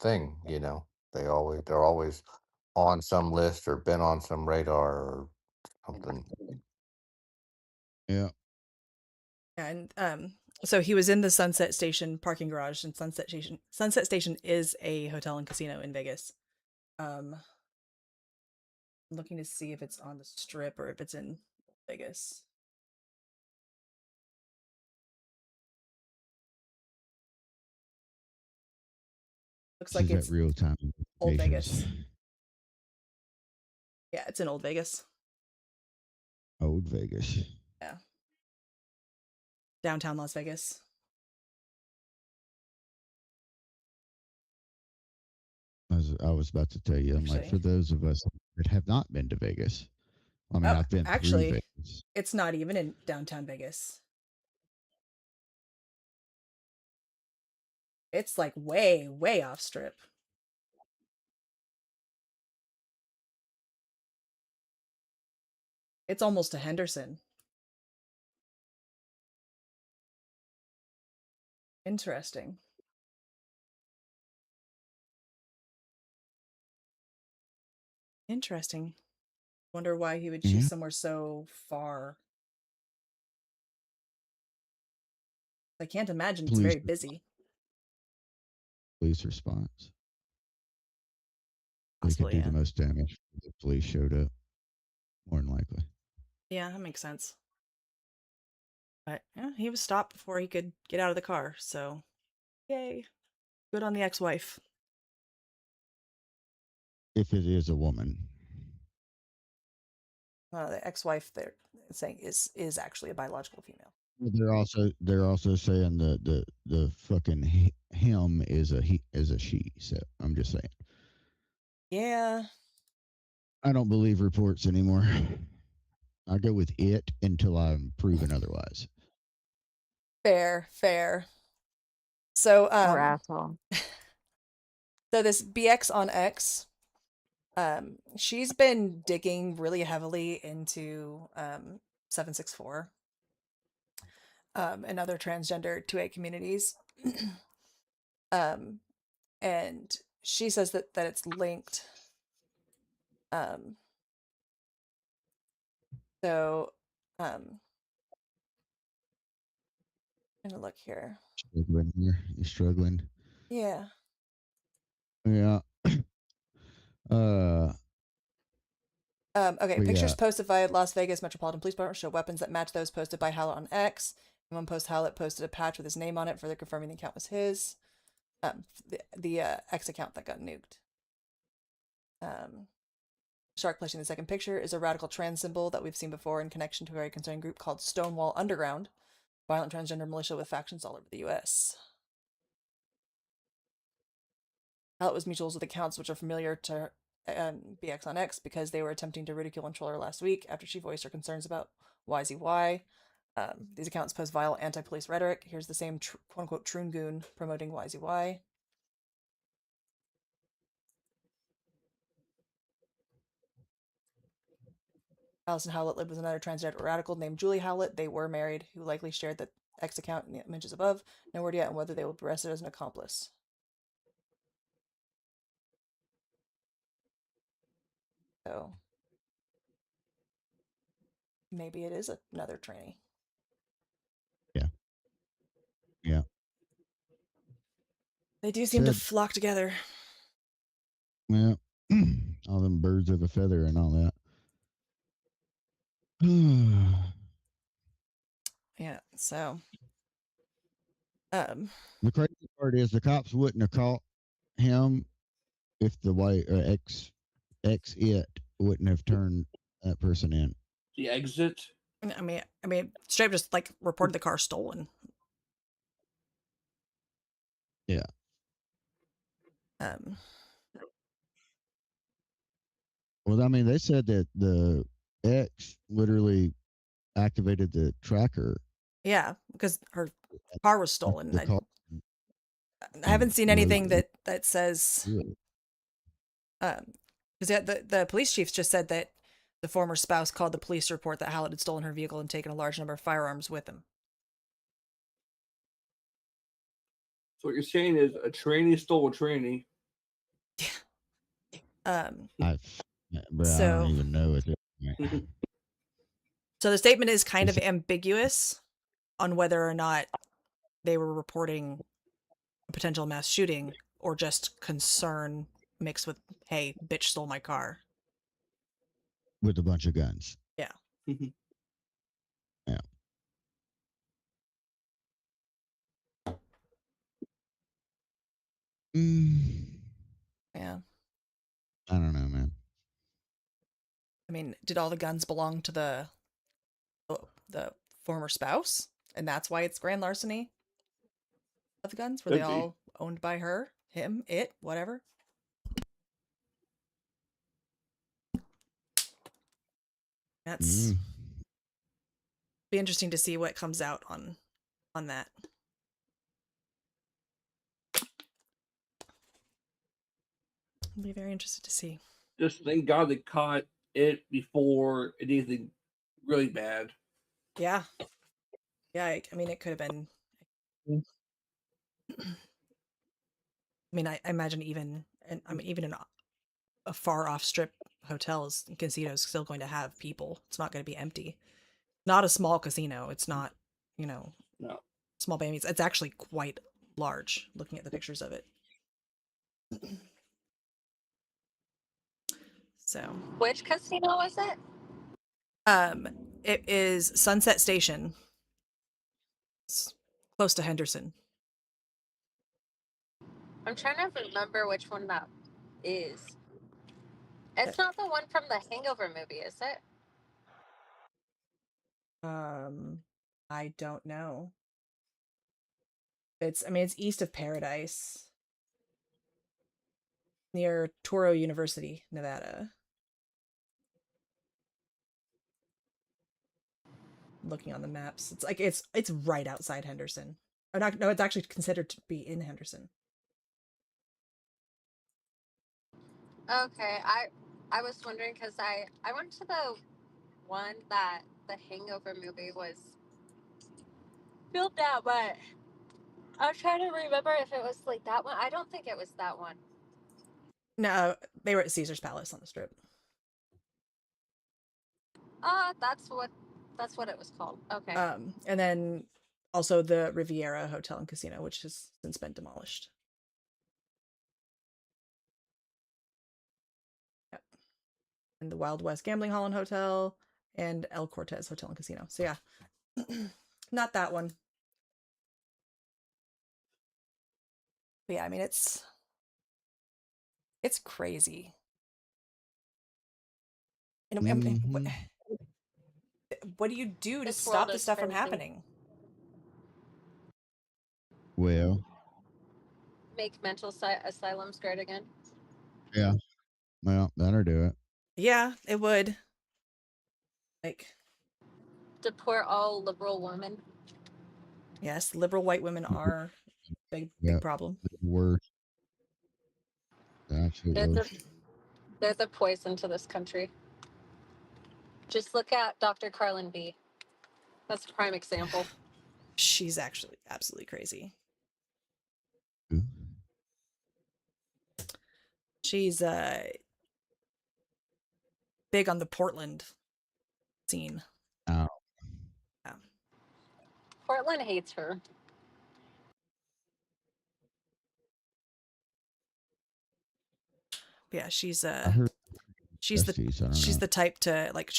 thing, they're always on some list or been on some radar or something. Yeah. And So he was in the Sunset Station parking garage, and Sunset Station is a hotel and casino in Vegas. I'm looking to see if it's on the Strip or if it's in Vegas. Looks like This is it's at real time. Old notifications. Vegas. Yeah, it's in Old Vegas. Old Vegas. Yeah. Downtown Las Vegas. I was about to tell you, I'm like, for Actually. those of us that have not been to Vegas, I mean, Oh, I've been actually, through Vegas. it's not even in downtown Vegas. It's like way, way off strip. It's almost to Henderson. Interesting. Interesting. Wonder why he would choose Yeah. somewhere so far. I can't imagine it's very busy. Police response. They could Possibly, do yeah. the most damage if the police showed up, more than likely. Yeah, that makes sense. But yeah, he was stopped before he could get out of the car, so yay. Good on the ex-wife. If it is a woman. The ex-wife they're saying is actually a biological female. They're also saying the fucking him is a she. So I'm just saying. Yeah. I don't believe reports anymore. I go with it until I'm proven otherwise. Fair. So Or asshole. so this BX on X, she's been digging really heavily into 764 and other transgender 2A communities. And she says that it's linked. So I'm gonna look here. Struggling here. You're struggling. Yeah. Yeah. Okay, But pictures yeah. posted by Las Vegas Metropolitan Police Department show weapons that match those posted by Hallett on X. And one post Hallett posted a patch with his name on it, further confirming the account was his. The X account that got nuked. Shark placing the second picture is a radical trans symbol that we've seen before in connection to a very concerning group called Stonewall Underground, violent transgender militia with factions all over the U.S. Hallett was mutuals with accounts which are familiar to BX on X because they were attempting to ridicule and troll her last week after she voiced her concerns about YZY. These accounts post vile anti-police rhetoric. Here's the same quote-unquote troon goon promoting YZY. Allison Howlett lived with another transgender radical named Julie Howlett. They were married, who likely shared the X account in the images above. No word yet on whether they will be arrested as an accomplice. So maybe it is another tranny. Yeah. They do seem to flock together. Yeah. All them birds of a feather and all that. Yeah, so the crazy part is the cops wouldn't have caught him if the ex it wouldn't have turned that person in. The exit. I mean, straight up just like reported the car stolen. Yeah. Well, I mean, they said that the ex literally activated the tracker. Yeah, because her car was stolen. I haven't seen anything that says. Because the police chief just said that the former spouse called the police to report that Hallett had stolen her vehicle and taken a large number of firearms with him. So what you're saying is a tranny stole a tranny. I don't even know it. So the statement is kind of ambiguous on whether or not they were reporting a potential mass shooting or just concern mixed with, hey, bitch stole my car. With a bunch of guns. Yeah. Yeah. Yeah. I don't know, man. I mean, did all the guns belong to the former spouse? And that's why it's grand larceny of the guns? Were they Could be. all owned by her, him, it, whatever? That's be interesting to see what comes out on that. I'll be very interested to see. Just thank God they caught it before it did anything really bad. Yeah. Yeah, I mean, it could have been. I mean, I imagine even in a far off strip hotels and casinos still going to have people. It's not going to be empty. Not a small casino. It's not, No. small by any means. It's actually quite large. Looking at the pictures of it. So. Which casino was it? It is Sunset Station. It's close to Henderson. I'm trying to remember which one that is. It's not the one from the Hangover movie, is it? I don't know. It's east of Paradise. Near Toro University, Nevada. Looking on the maps. It's like it's right outside Henderson. Or not, no, it's actually considered to be in Henderson. Okay, I was wondering because I went to the one that the Hangover movie was filmed at, but I was trying to remember if it was like that one. I don't think it was that one. No, they were at Caesar's Palace on the Strip. That's what it was called. Okay. And then also the Riviera Hotel and Casino, which has since been demolished. Yep. And the Wild West Gambling Hall and Hotel and El Cortez Hotel and Casino. So yeah, not that one. But yeah, I mean it's crazy. And what do you do to This stop world this is stuff from crazy. happening? Well, Make mental asylums great again. yeah. Well, that'll do it. Yeah, it would. Like, Deport all liberal women. yes, liberal white women are big problem. Worst. Absolutely. They're the poison to this country. Just look at Dr. Carlin B. That's a prime example. She's actually absolutely crazy. Ooh. She's big on the Portland scene. Oh. Yeah. Portland hates her. Yeah, she's the type to like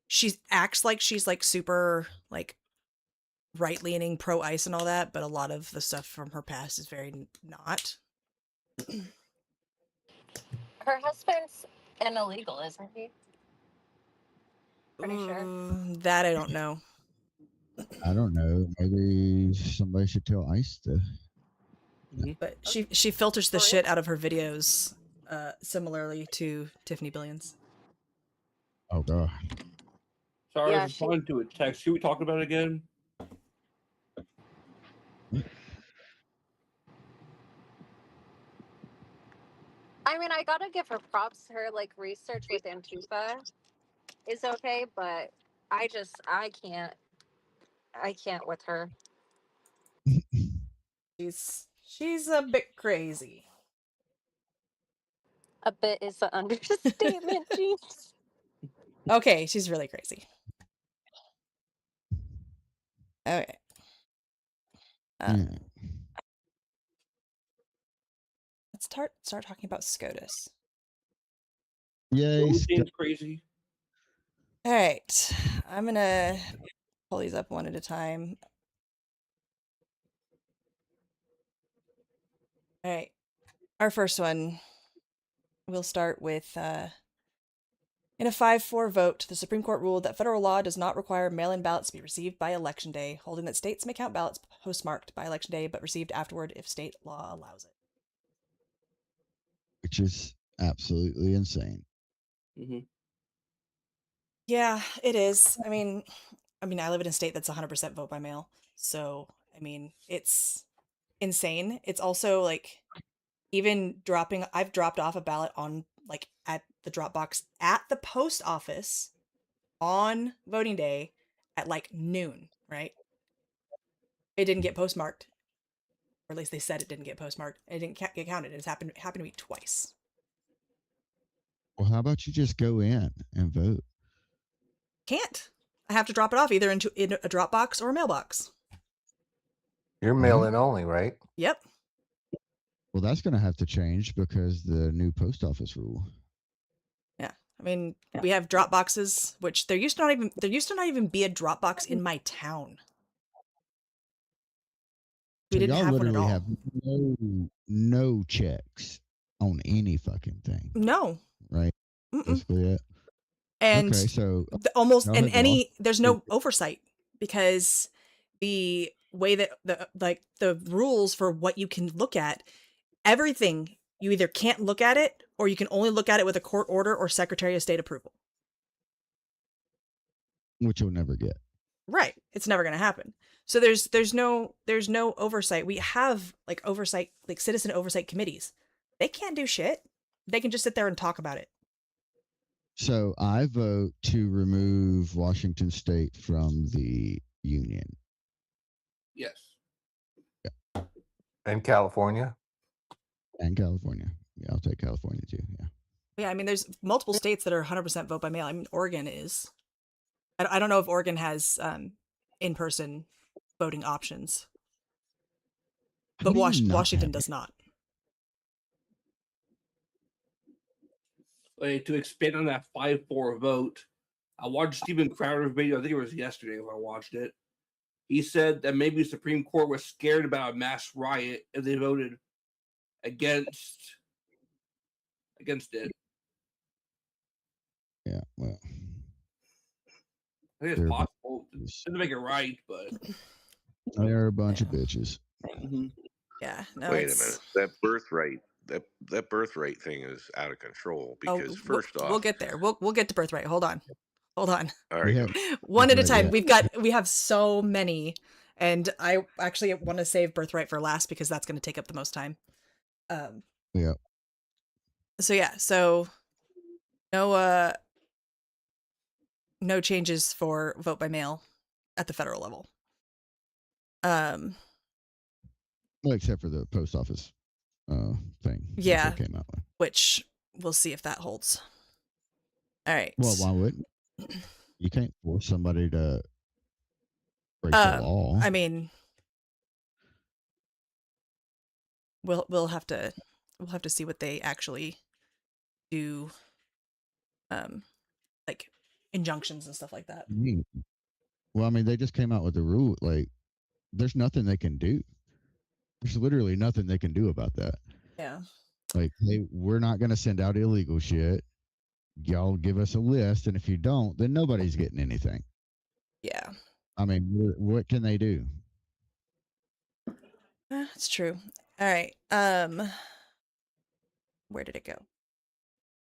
she acts like she's like super like right leaning pro ICE and all that, but a lot of the stuff from her past is very not. Her husband's an illegal, isn't he? Pretty sure. That I don't know. I don't know. Maybe somebody should tell ICE to. But she filters the shit out of her videos, similarly to Tiffany Billions. Oh god. Sorry, I was responding to a text. Who we talking about again? I mean, I gotta give her props. Her like research with Antifa is okay, but I can't with her. She's a bit crazy. A bit is an understatement, Jinx. Okay, she's really crazy. Okay. Yeah. Let's start talking about SCOTUS. Yay, Those Sc- seems crazy. All right, I'm gonna pull these up one at a time. All right, our first one. We'll start with in a 5-4 vote, the Supreme Court ruled that federal law does not require mail-in ballots to be received by Election Day, holding that states may count ballots postmarked by Election Day but received afterward if state law allows it. which is absolutely insane. Mm-hmm. Yeah, it is. I mean, I live in a state that's 100% vote by mail, so I mean, it's insane. It's also like even I've dropped off a ballot on like at the drop box at the post office on voting day at like noon, right? It didn't get postmarked, or at least they said it didn't get postmarked. It didn't get counted. It's happened to me twice. Well, how about you just go in and vote? Can't. I have to drop it off either in a drop box or a mailbox. You're mail-in only, right? Yep. Well, that's going to have to change because the new post office rule. Yeah. I mean, we have drop boxes, which there used to not even be a drop box in my town. We So didn't y'all have one at literally all. have no checks on any fucking thing, No. right? Mm-mm. Basically it. And Okay, so almost y'all in have any there's no oversight because the way that the rules for what you can look at, everything you either can't look at it or you can only look at it with a court order or Secretary of State approval. which you'll never get. Right. It's never going to happen. So there's no oversight. We have like oversight, like citizen oversight committees. They can't do shit. They can just sit there and talk about it. So I vote to remove Washington State from the union. Yes. And California. And California. Yeah, I'll take California too. Yeah. Yeah, I mean, there's multiple states that are 100% vote by mail. I mean, Oregon is. I don't know if Oregon has in-person voting options, but Washington does not. To expand on that 5-4 vote, I watched Steven Crowder's video. I think it was yesterday if I watched it. He said that maybe the Supreme Court was scared about a mass riot if they voted against it. Yeah, well, I think it's possible. It doesn't make it right, but they're a bunch of bitches. Mm-hmm. Yeah. No, Wait a minute. That birthright thing is out of control because first off, we'll get there. We'll get to birthright. Hold on. All right. One at a time. We have so many, and I actually want to save birthright for last because that's going to take up the most time. Yeah. So no changes for vote by mail at the federal level. Well, except for the post office thing. Yeah. Came out with. Which we'll see if that holds. All right. Well, why wouldn't you? Can't force somebody to break the law. I mean, we'll have to see what they actually do, like injunctions and stuff like that. Well, I mean, they just came out with the rule. Like, there's nothing they can do. There's literally nothing they can do about that. Yeah. Like, hey, we're not going to send out illegal shit. Y'all give us a list, and if you don't, then nobody's getting anything. Yeah. I mean, what can they do? It's true. All right. Where did it go?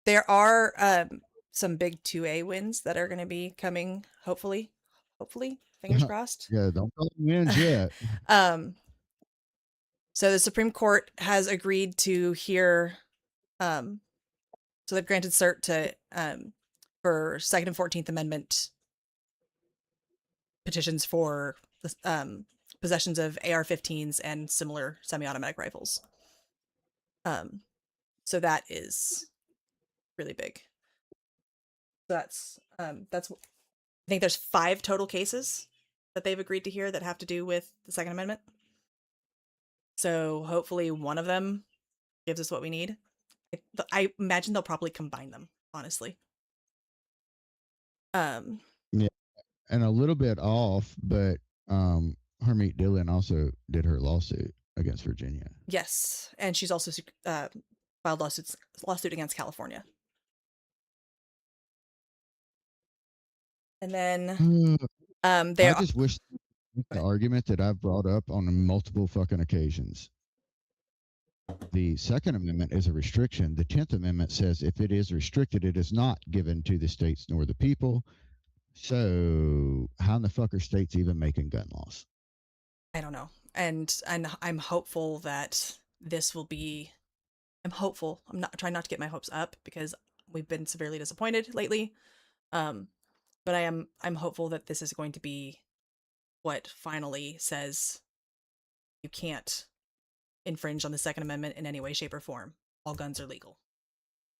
There are some big 2A wins that are going to be coming. Hopefully, fingers crossed. Yeah, don't call them wins yet. So the Supreme Court has agreed to hear. So they've granted cert to for Second and 14th Amendment petitions for possessions of AR-15s and similar semi-automatic rifles. So that is really big. That's I think there's 5 total cases that they've agreed to hear that have to do with the Second Amendment. So hopefully one of them gives us what we need. I imagine they'll probably combine them, honestly. Yeah, and a little bit off, but Harmeet Dillon also did her lawsuit against Virginia. Yes, and she's also filed lawsuit against California. And then I just wish the argument that I've brought up on multiple fucking occasions. The Second Amendment is a restriction. The 10th Amendment says if it is restricted, it is not given to the states nor the people. So how in the fuck are states even making gun laws? I don't know. And I'm hopeful that this will be. I'm hopeful. I'm not trying not to get my hopes up because we've been severely disappointed lately. But I'm hopeful that this is going to be what finally says you can't infringe on the Second Amendment in any way, shape, or form. All guns are legal.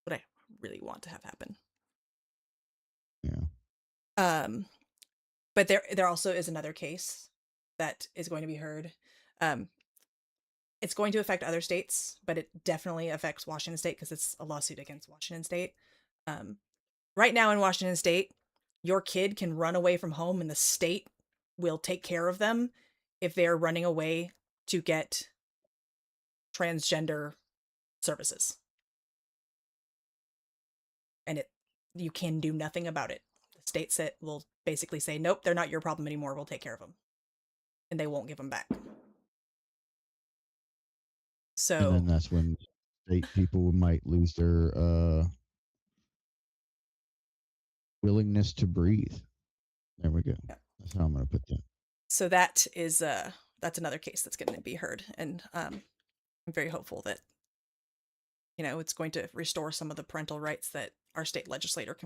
What I really want to have happen. Yeah. But there also is another case that is going to be heard. It's going to affect other states, but it definitely affects Washington State because it's a lawsuit against Washington State. Right now in Washington State, your kid can run away from home and the state will take care of them if they're running away to get transgender services. And you can do nothing about it. The state will basically say, nope, they're not your problem anymore. We'll take care of them. And they won't give them back. So, and then that's when state people might lose their willingness to breathe. There we go. Yeah. That's how I'm going to put that. So that's another case that's going to be heard, and I'm very hopeful that it's going to restore some of the parental rights that our state legislature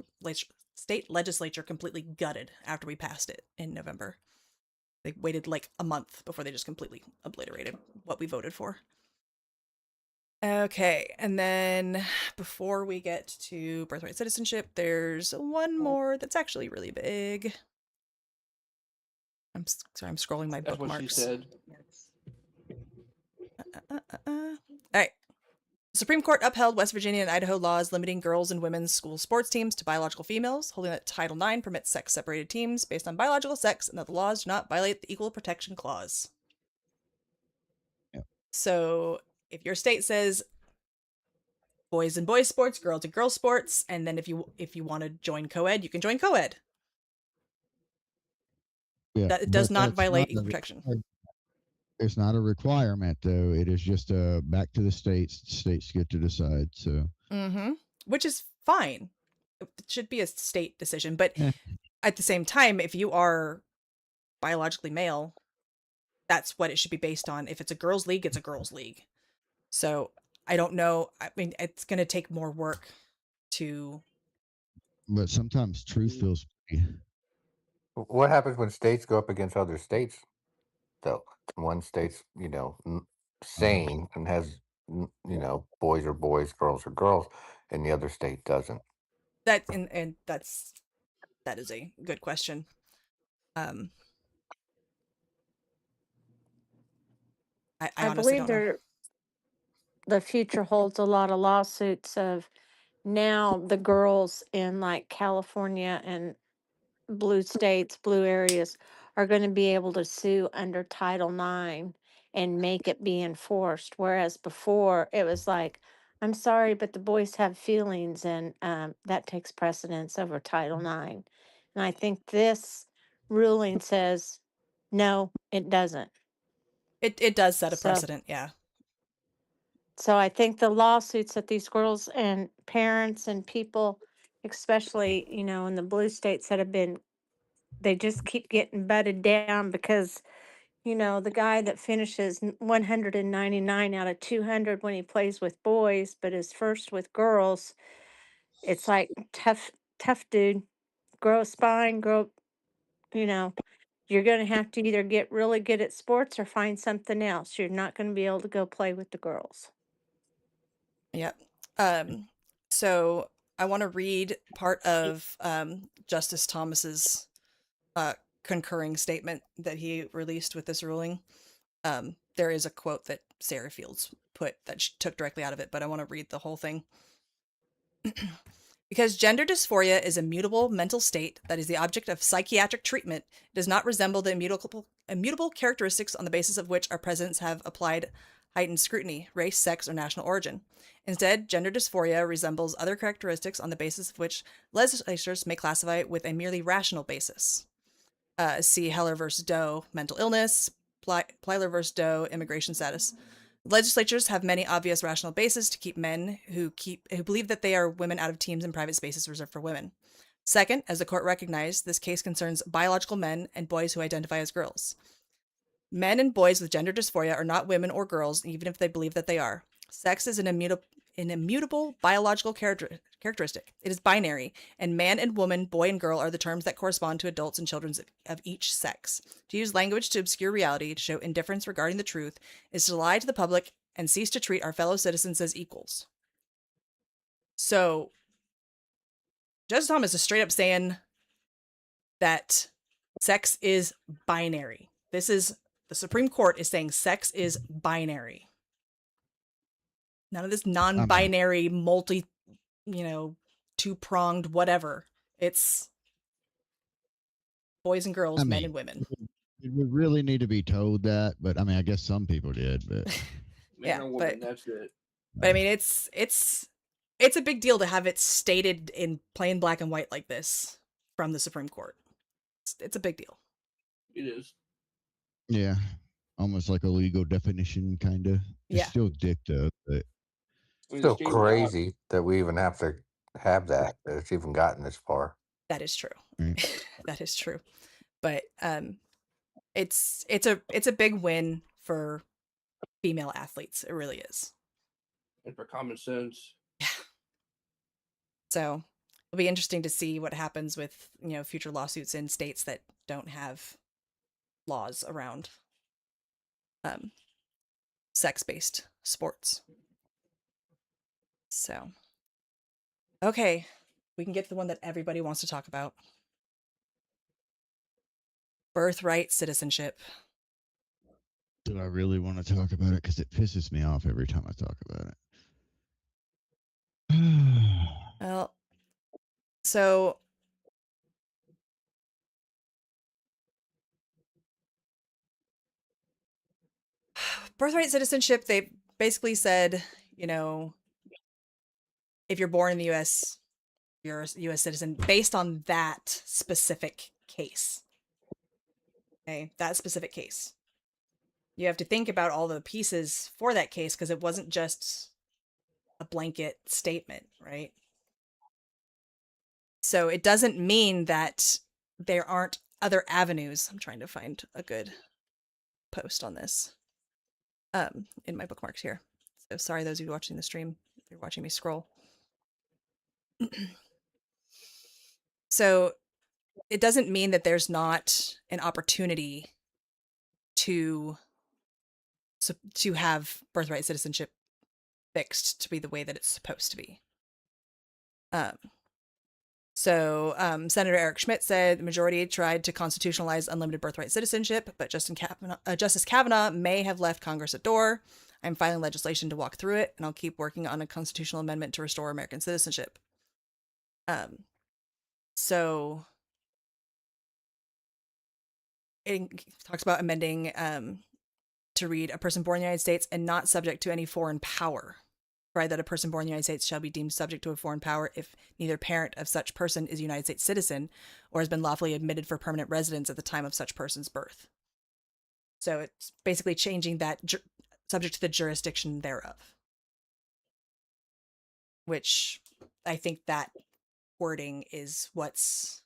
completely gutted after we passed it in November. They waited like a month before they just completely obliterated what we voted for. Okay, and then before we get to birthright citizenship, there's one more that's actually really big. I'm sorry, I'm scrolling my That's bookmarks. what she said. All right. The Supreme Court upheld West Virginia and Idaho laws limiting girls' and women's school sports teams to biological females, holding that Title IX permits sex-separated teams based on biological sex and that the laws do not violate the Equal Protection Clause. Yep. So if your state says boys and boys sports, girls and girls sports, and then if you want to join co-ed, you can join co-ed. Yeah, that does not violate equal protection. It's not a requirement, though. It is just back to the states. States get to decide. So, Which is fine. It should be a state decision, but at the same time, if you are biologically male, that's what it should be based on. If it's a girls' league, it's a girls' league. So I don't know. I mean, it's going to take more work to. But sometimes truth feels pretty. What happens when states go up against other states, though? One state's, sane and has, boys are boys, girls are girls, and the other state doesn't. That is a good question. I honestly believe don't know. The future holds a lot of lawsuits of now the girls in like California and blue states, blue areas are going to be able to sue under Title IX and make it be enforced. Whereas before it was like, I'm sorry, but the boys have feelings, and that takes precedence over Title IX. And I think this ruling says, no, it doesn't. It does set a precedent, yeah. So I think the lawsuits that these girls and parents and people, especially, in the blue states that have been, they just keep getting butted down because, the guy that finishes 199 out of 200 when he plays with boys, but is first with girls, it's like tough dude, grow a spine, you're going to have to either get really good at sports or find something else. You're not going to be able to go play with the girls. Yep. So I want to read part of Justice Thomas's concurring statement that he released with this ruling. There is a quote that Sarah Fields put that she took directly out of it, but I want to read the whole thing. Because gender dysphoria is a mutable mental state that is the object of psychiatric treatment, it does not resemble the immutable characteristics on the basis of which our presidents have applied heightened scrutiny, race, sex, or national origin. Instead, gender dysphoria resembles other characteristics on the basis of which legislatures may classify it with a merely rational basis. See Heller versus Doe, mental illness, Plyler versus Doe, immigration status. Legislatures have many obvious rational bases to keep men who believe that they are women out of teams and private spaces reserved for women. Second, as the court recognized, this case concerns biological men and boys who identify as girls. Men and boys with gender dysphoria are not women or girls, even if they believe that they are. Sex is an immutable biological characteristic. It is binary, and man and woman, boy and girl are the terms that correspond to adults and children of each sex. To use language to obscure reality, to show indifference regarding the truth, is to lie to the public and cease to treat our fellow citizens as equals. So, Justice Thomas is straight up saying that sex is binary. The Supreme Court is saying sex is binary. None of this non-binary, two-pronged whatever. It's boys and girls, men and women. It would really need to be told that, but I mean, I guess some people did, but Man or woman, that's it. But I mean, it's a big deal to have it stated in plain black and white like this from the Supreme Court. It's a big deal. It is. Yeah, almost like a legal definition, kind of. It's still dicta, but still crazy that we even have to have that it's even gotten this far. That is true. Right. That is true. But it's a big win for female athletes. It really is. And for common sense. Yeah. So it'll be interesting to see what happens with future lawsuits in states that don't have laws around sex-based sports. So, okay, we can get to the one that everybody wants to talk about. Birthright citizenship. Do I really want to talk about it? Because it pisses me off every time I talk about it. Well, so birthright citizenship, they basically said, if you're born in the U.S., you're a U.S. citizen based on that specific case. Okay, that specific case. You have to think about all the pieces for that case because it wasn't just a blanket statement, right? So it doesn't mean that there aren't other avenues. I'm trying to find a good post on this in my bookmarks here. So sorry, those of you watching the stream, if you're watching me scroll. So it doesn't mean that there's not an opportunity to have birthright citizenship fixed to be the way that it's supposed to be. So Senator Eric Schmidt said the majority tried to constitutionalize unlimited birthright citizenship, but Justice Kavanaugh may have left Congress at door. I'm filing legislation to walk through it, and I'll keep working on a constitutional amendment to restore American citizenship. So it talks about amending to read a person born in the United States and not subject to any foreign power. Right, that a person born in the United States shall be deemed subject to a foreign power if neither parent of such person is a United States citizen or has been lawfully admitted for permanent residence at the time of such person's birth. So it's basically changing that subject to the jurisdiction thereof. Which I think that wording is what's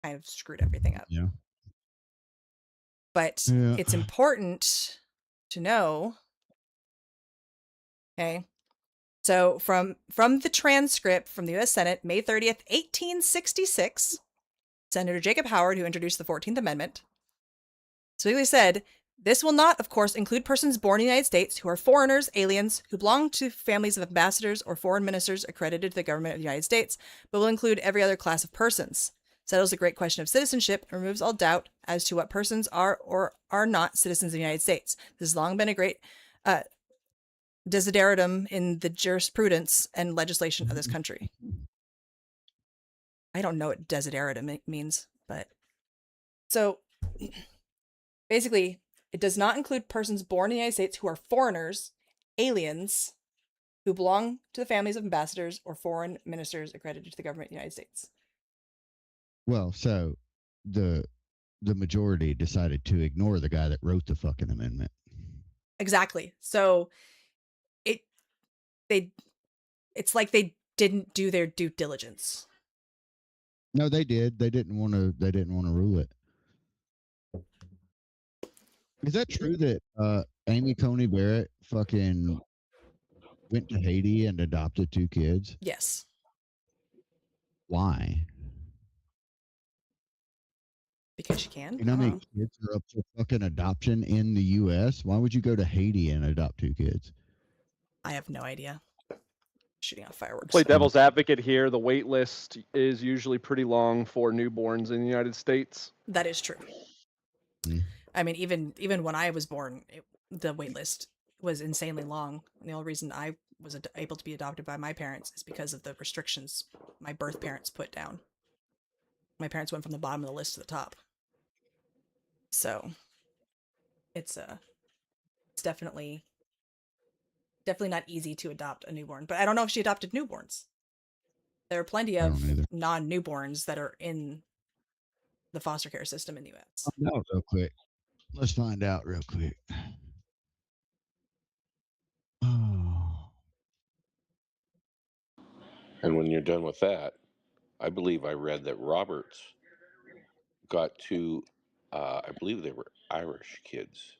kind of screwed everything up. Yeah. But it's important to know. Okay. So from the transcript from the U.S. Senate, May 30th, 1866, Senator Jacob Howard, who introduced the 14th Amendment, specifically said, this will not, of course, include persons born in the United States who are foreigners, aliens, who belong to families of ambassadors or foreign ministers accredited to the government of the United States, but will include every other class of persons. settles the great question of citizenship, and removes all doubt as to what persons are or are not citizens of the United States. This has long been a great desideratum in the jurisprudence and legislation of this country. I don't know what desideratum means, but so basically, it does not include persons born in the United States who are foreigners, aliens, who belong to the families of ambassadors or foreign ministers accredited to the government of the United States. Well, so the majority decided to ignore the guy that wrote the fucking amendment. Exactly. So it's like they didn't do their due diligence. No, they did. They didn't want to rule it. Is that true that Amy Coney Barrett fucking went to Haiti and adopted 2 kids? Yes. Why? Because she can. You know how many kids are up for fucking adoption in the U.S.? Why would you go to Haiti and adopt 2 kids? I have no idea. Shooting off fireworks. Play devil's advocate here. The wait list is usually pretty long for newborns in the United States. That is true. I mean, even when I was born, the wait list was insanely long. And the only reason I was able to be adopted by my parents is because of the restrictions my birth parents put down. My parents went from the bottom of the list to the top. So it's definitely not easy to adopt a newborn. But I don't know if she adopted newborns. There are plenty of non-newborns that are in the foster care system in the U.S. Find out real quick. Let's find out real quick. Oh. And when you're done with that, I believe I read that Roberts got 2, I believe they were Irish kids.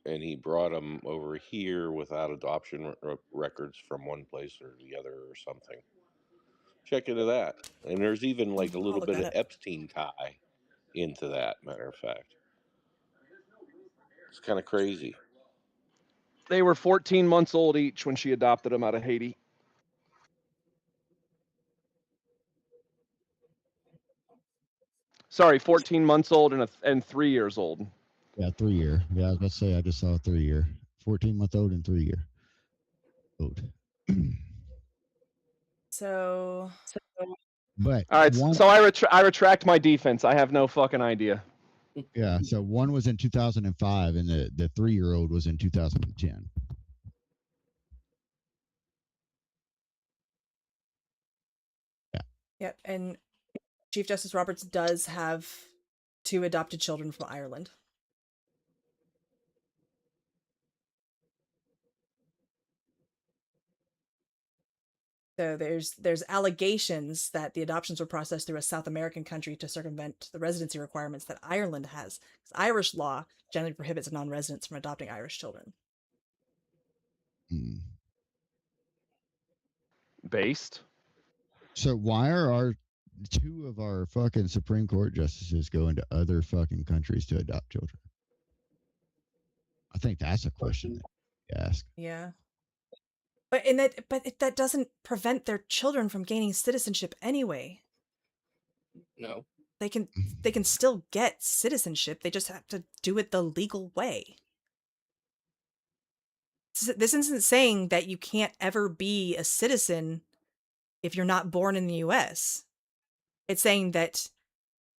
And he brought them over here without adoption records from one place or the other or something. Check into that. And there's even like a little bit of Epstein tie into that, matter of fact. It's kind of crazy. They were 14 months old each when she adopted them out of Haiti. Sorry, 14 months old and 3 years old. Yeah, 3 year. Yeah, I was about to say I just saw a 3 year. 14-month-old and 3 year old. So but all right, so I retract my defense. I have no fucking idea. Yeah, so one was in 2005 and the 3-year-old was in 2010. Yeah. Yep, and Chief Justice Roberts does have 2 adopted children from Ireland. So there's allegations that the adoptions were processed through a South American country to circumvent the residency requirements that Ireland has. Irish law generally prohibits non-residents from adopting Irish children. Based. So why are 2 of our fucking Supreme Court justices going to other fucking countries to adopt children? I think that's a question that you ask. Yeah. But that doesn't prevent their children from gaining citizenship anyway. No. They can still get citizenship. They just have to do it the legal way. This isn't saying that you can't ever be a citizen if you're not born in the US. It's saying that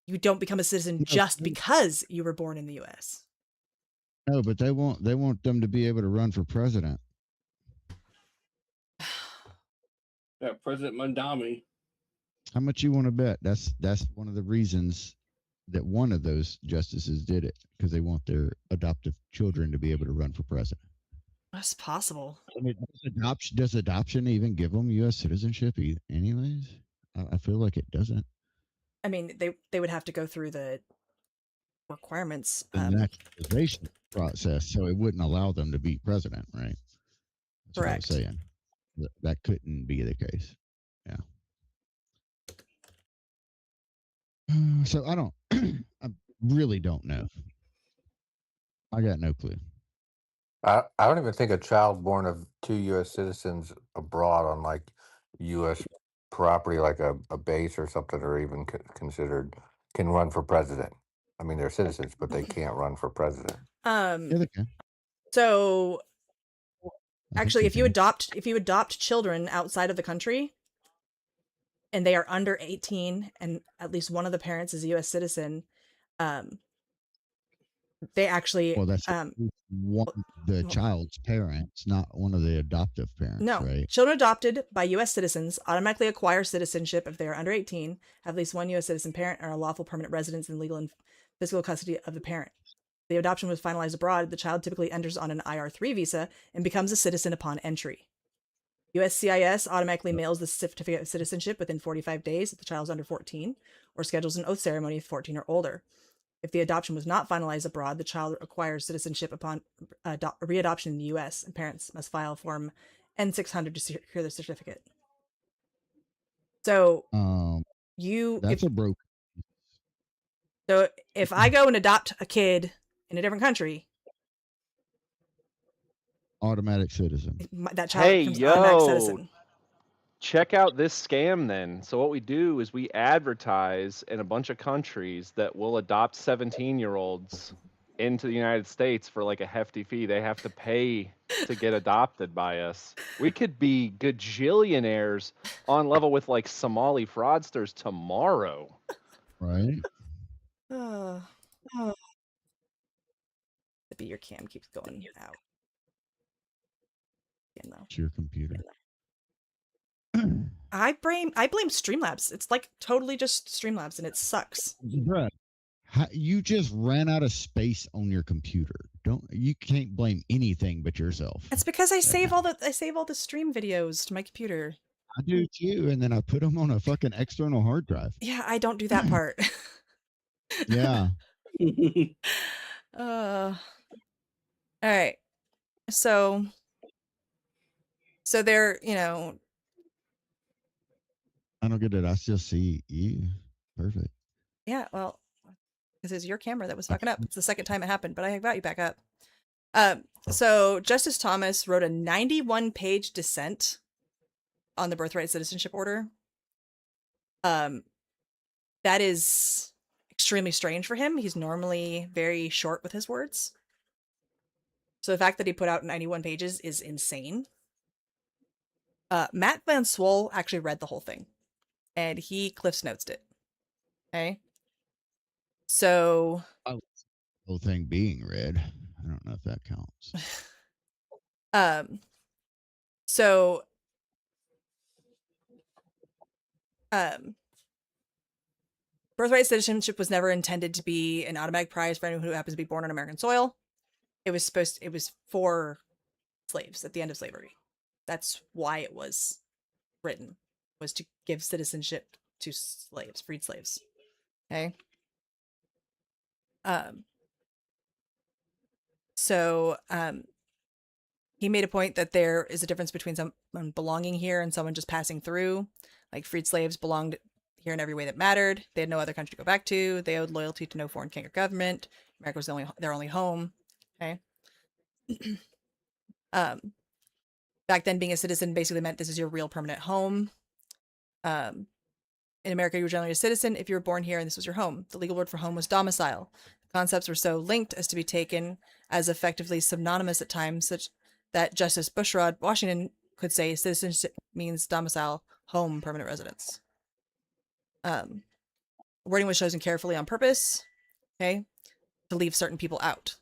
you don't become a citizen just because you were born in the US. No, but they want them to be able to run for president. Yeah, President Mandami. How much you want to bet? That's one of the reasons that one of those justices did it, because they want their adoptive children to be able to run for president. That's possible. I mean, does adoption even give them U.S. citizenship anyways? I feel like it doesn't. I mean, they would have to go through the requirements. The naturalization process, so it wouldn't allow them to be president, right? That's correct. What I was saying. That couldn't be the case. Yeah. So I really don't know. I got no clue. I don't even think a child born of 2 U.S. citizens abroad on like U.S. property like a base or something, or even considered, can run for president. I mean, they're citizens, but they can't run for president. Yeah, they can. So I think actually, they if you can. adopt children outside of the country and they are under 18 and at least one of the parents is a US citizen, they actually Well, that's one of the child's parents, not one of the adoptive parents, no, right? children adopted by U.S. citizens automatically acquire citizenship if they are under 18, have at least one U.S. citizen parent, and are lawful permanent residents in legal and physical custody of the parent. The adoption was finalized abroad. The child typically enters on an IR3 visa and becomes a citizen upon entry. USCIS automatically mails the certificate of citizenship within 45 days if the child is under 14, or schedules an oath ceremony if 14 or older. If the adoption was not finalized abroad, the child acquires citizenship upon readoption in the U.S., and parents must file Form N-600 to secure the certificate. So that's a broke. So if I go and adopt a kid in a different country, automatic citizen. That child becomes an automatic citizen. Check out this scam then. So what we do is we advertise in a bunch of countries that will adopt 17-year-olds into the United States for like a hefty fee. They have to pay to get adopted by us. We could be gajillionaires on level with like Somali fraudsters tomorrow. Right. Maybe your cam keeps going out. It's your computer. I blame Streamlabs. It's like totally just Streamlabs, and it sucks. Bruh, you just ran out of space on your computer. You can't blame anything but yourself. It's because I save all the stream videos to my computer. I do too, and then I put them on a fucking external hard drive. Yeah, I don't do that part. Yeah. All right. So they're, I don't get it. I still see you. Perfect. Yeah, well, this is your camera that was fucking up. It's the second time it happened, but I got you back up. So Justice Thomas wrote a 91-page dissent on the birthright citizenship order. That is extremely strange for him. He's normally very short with his words. So the fact that he put out 91 pages is insane. Matt Van Swol actually read the whole thing, and he Cliff's Notes'd it. Okay. So the whole thing being read, I don't know if that counts. Birthright citizenship was never intended to be an automatic prize for anyone who happens to be born on American soil. It was for slaves at the end of slavery. That's why it was written, was to give citizenship to slaves, freed slaves. Okay. He made a point that there is a difference between someone belonging here and someone just passing through. Like freed slaves belonged here in every way that mattered. They had no other country to go back to. They owed loyalty to no foreign king or government. America was their only home. Okay. Back then, being a citizen basically meant this is your real permanent home. In America, you were generally a citizen if you were born here and this was your home. The legal word for home was domicile. The concepts were so linked as to be taken as effectively synonymous at times, such that Justice Bushrod Washington could say citizenship means domicile, home, permanent residence. Wording was chosen carefully on purpose, okay, to leave certain people out.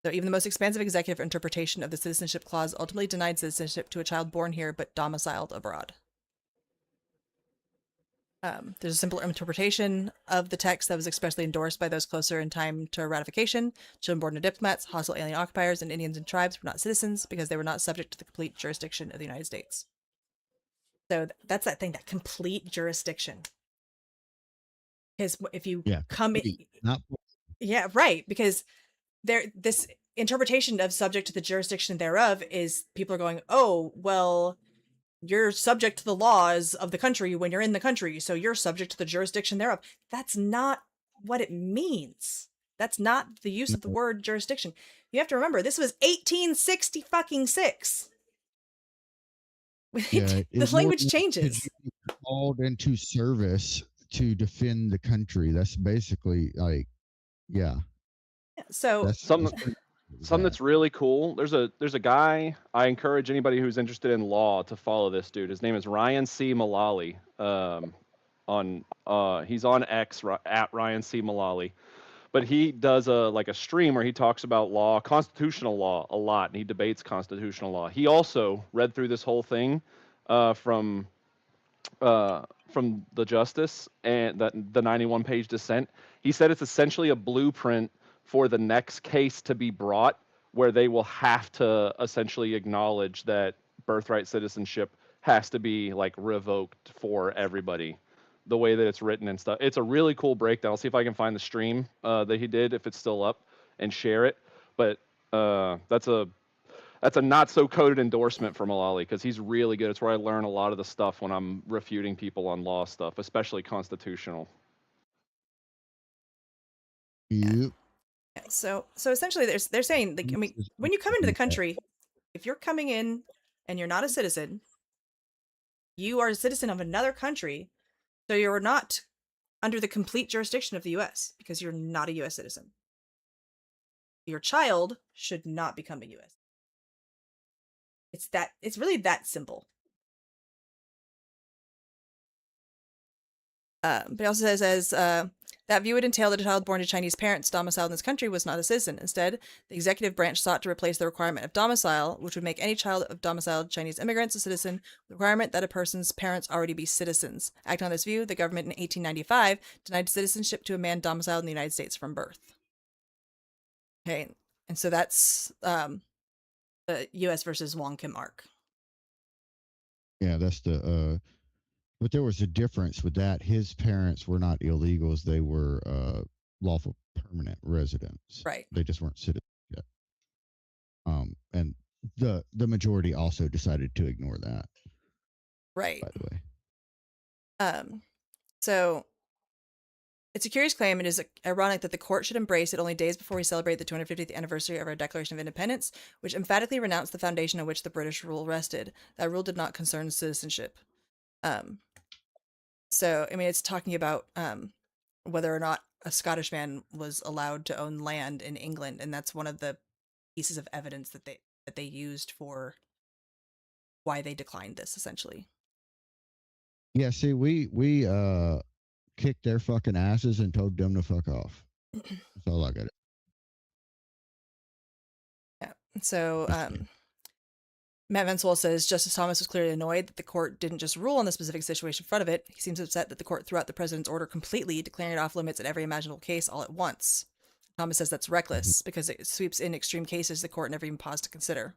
So even the most expansive executive interpretation of the citizenship clause ultimately denied citizenship to a child born here but domiciled abroad. There's a simple interpretation of the text that was expressly endorsed by those closer in time to ratification. Children born to diplomats, hostile alien occupiers, and Indians and tribes were not citizens because they were not subject to the complete jurisdiction of the United States. So that's that thing, that complete jurisdiction. Because if you come in... Yeah, right. Because this interpretation of subject to the jurisdiction thereof is people are going, oh, well... you're subject to the laws of the country when you're in the country, so you're subject to the jurisdiction thereof. That's not what it means. That's not the use of the word jurisdiction. You have to remember, this was 1866. Yeah, the language changes. called into service to defend the country. That's basically like, yeah. So That's Something pretty something bad. that's really cool. There's a guy. I encourage anybody who's interested in law to follow this dude. His name is Ryan C. Mullally. He's on X at Ryan C. Mullally. But he does a stream where he talks about law, constitutional law a lot, and he debates constitutional law. He also read through this whole thing from the justice and the 91-page dissent. He said it's essentially a blueprint for the next case to be brought, where they will have to essentially acknowledge that birthright citizenship has to be like revoked for everybody, the way that it's written and stuff. It's a really cool breakdown. I'll see if I can find the stream that he did, if it's still up, and share it. But that's a not so coded endorsement for Mullally, because he's really good. It's where I learn a lot of the stuff when I'm refuting people on law stuff, especially constitutional. Yep. So essentially, they're saying, like, I mean, when you come into the country, if you're coming in and you're not a citizen, you are a citizen of another country, so you're not under the complete jurisdiction of the U.S. because you're not a U.S. citizen. Your child should not become a U.S. It's really that simple. But it also says that view would entail that a child born to Chinese parents domiciled in this country was not a citizen. Instead, the executive branch sought to replace the requirement of domicile, which would make any child of domiciled Chinese immigrants a citizen, with the requirement that a person's parents already be citizens. Acting on this view, the government in 1895 denied citizenship to a man domiciled in the United States from birth. Okay, and so that's the U.S. versus Wong Kim arc. Yeah, that's the but there was a difference with that. His parents were not illegals; they were lawful permanent residents. Right. They just weren't citizens yet. And the majority also decided to ignore that. Right. By the way. So it's a curious claim. It is ironic that the court should embrace it only days before we celebrate the 250th anniversary of our Declaration of Independence, which emphatically renounced the foundation on which the British rule rested. That rule did not concern citizenship. So, I mean, it's talking about whether or not a Scottish man was allowed to own land in England, and that's one of the pieces of evidence that they used for why they declined this, essentially. Yeah, see, we kicked their fucking asses and told them to fuck off. That's all I got. Yeah. So, Matt Vanswell says Justice Thomas was clearly annoyed that the court didn't just rule on the specific situation in front of it. He seems upset that the court threw out the president's order completely, declaring it off limits in every imaginable case all at once. Thomas says that's reckless because it sweeps in extreme cases the court never even paused to consider.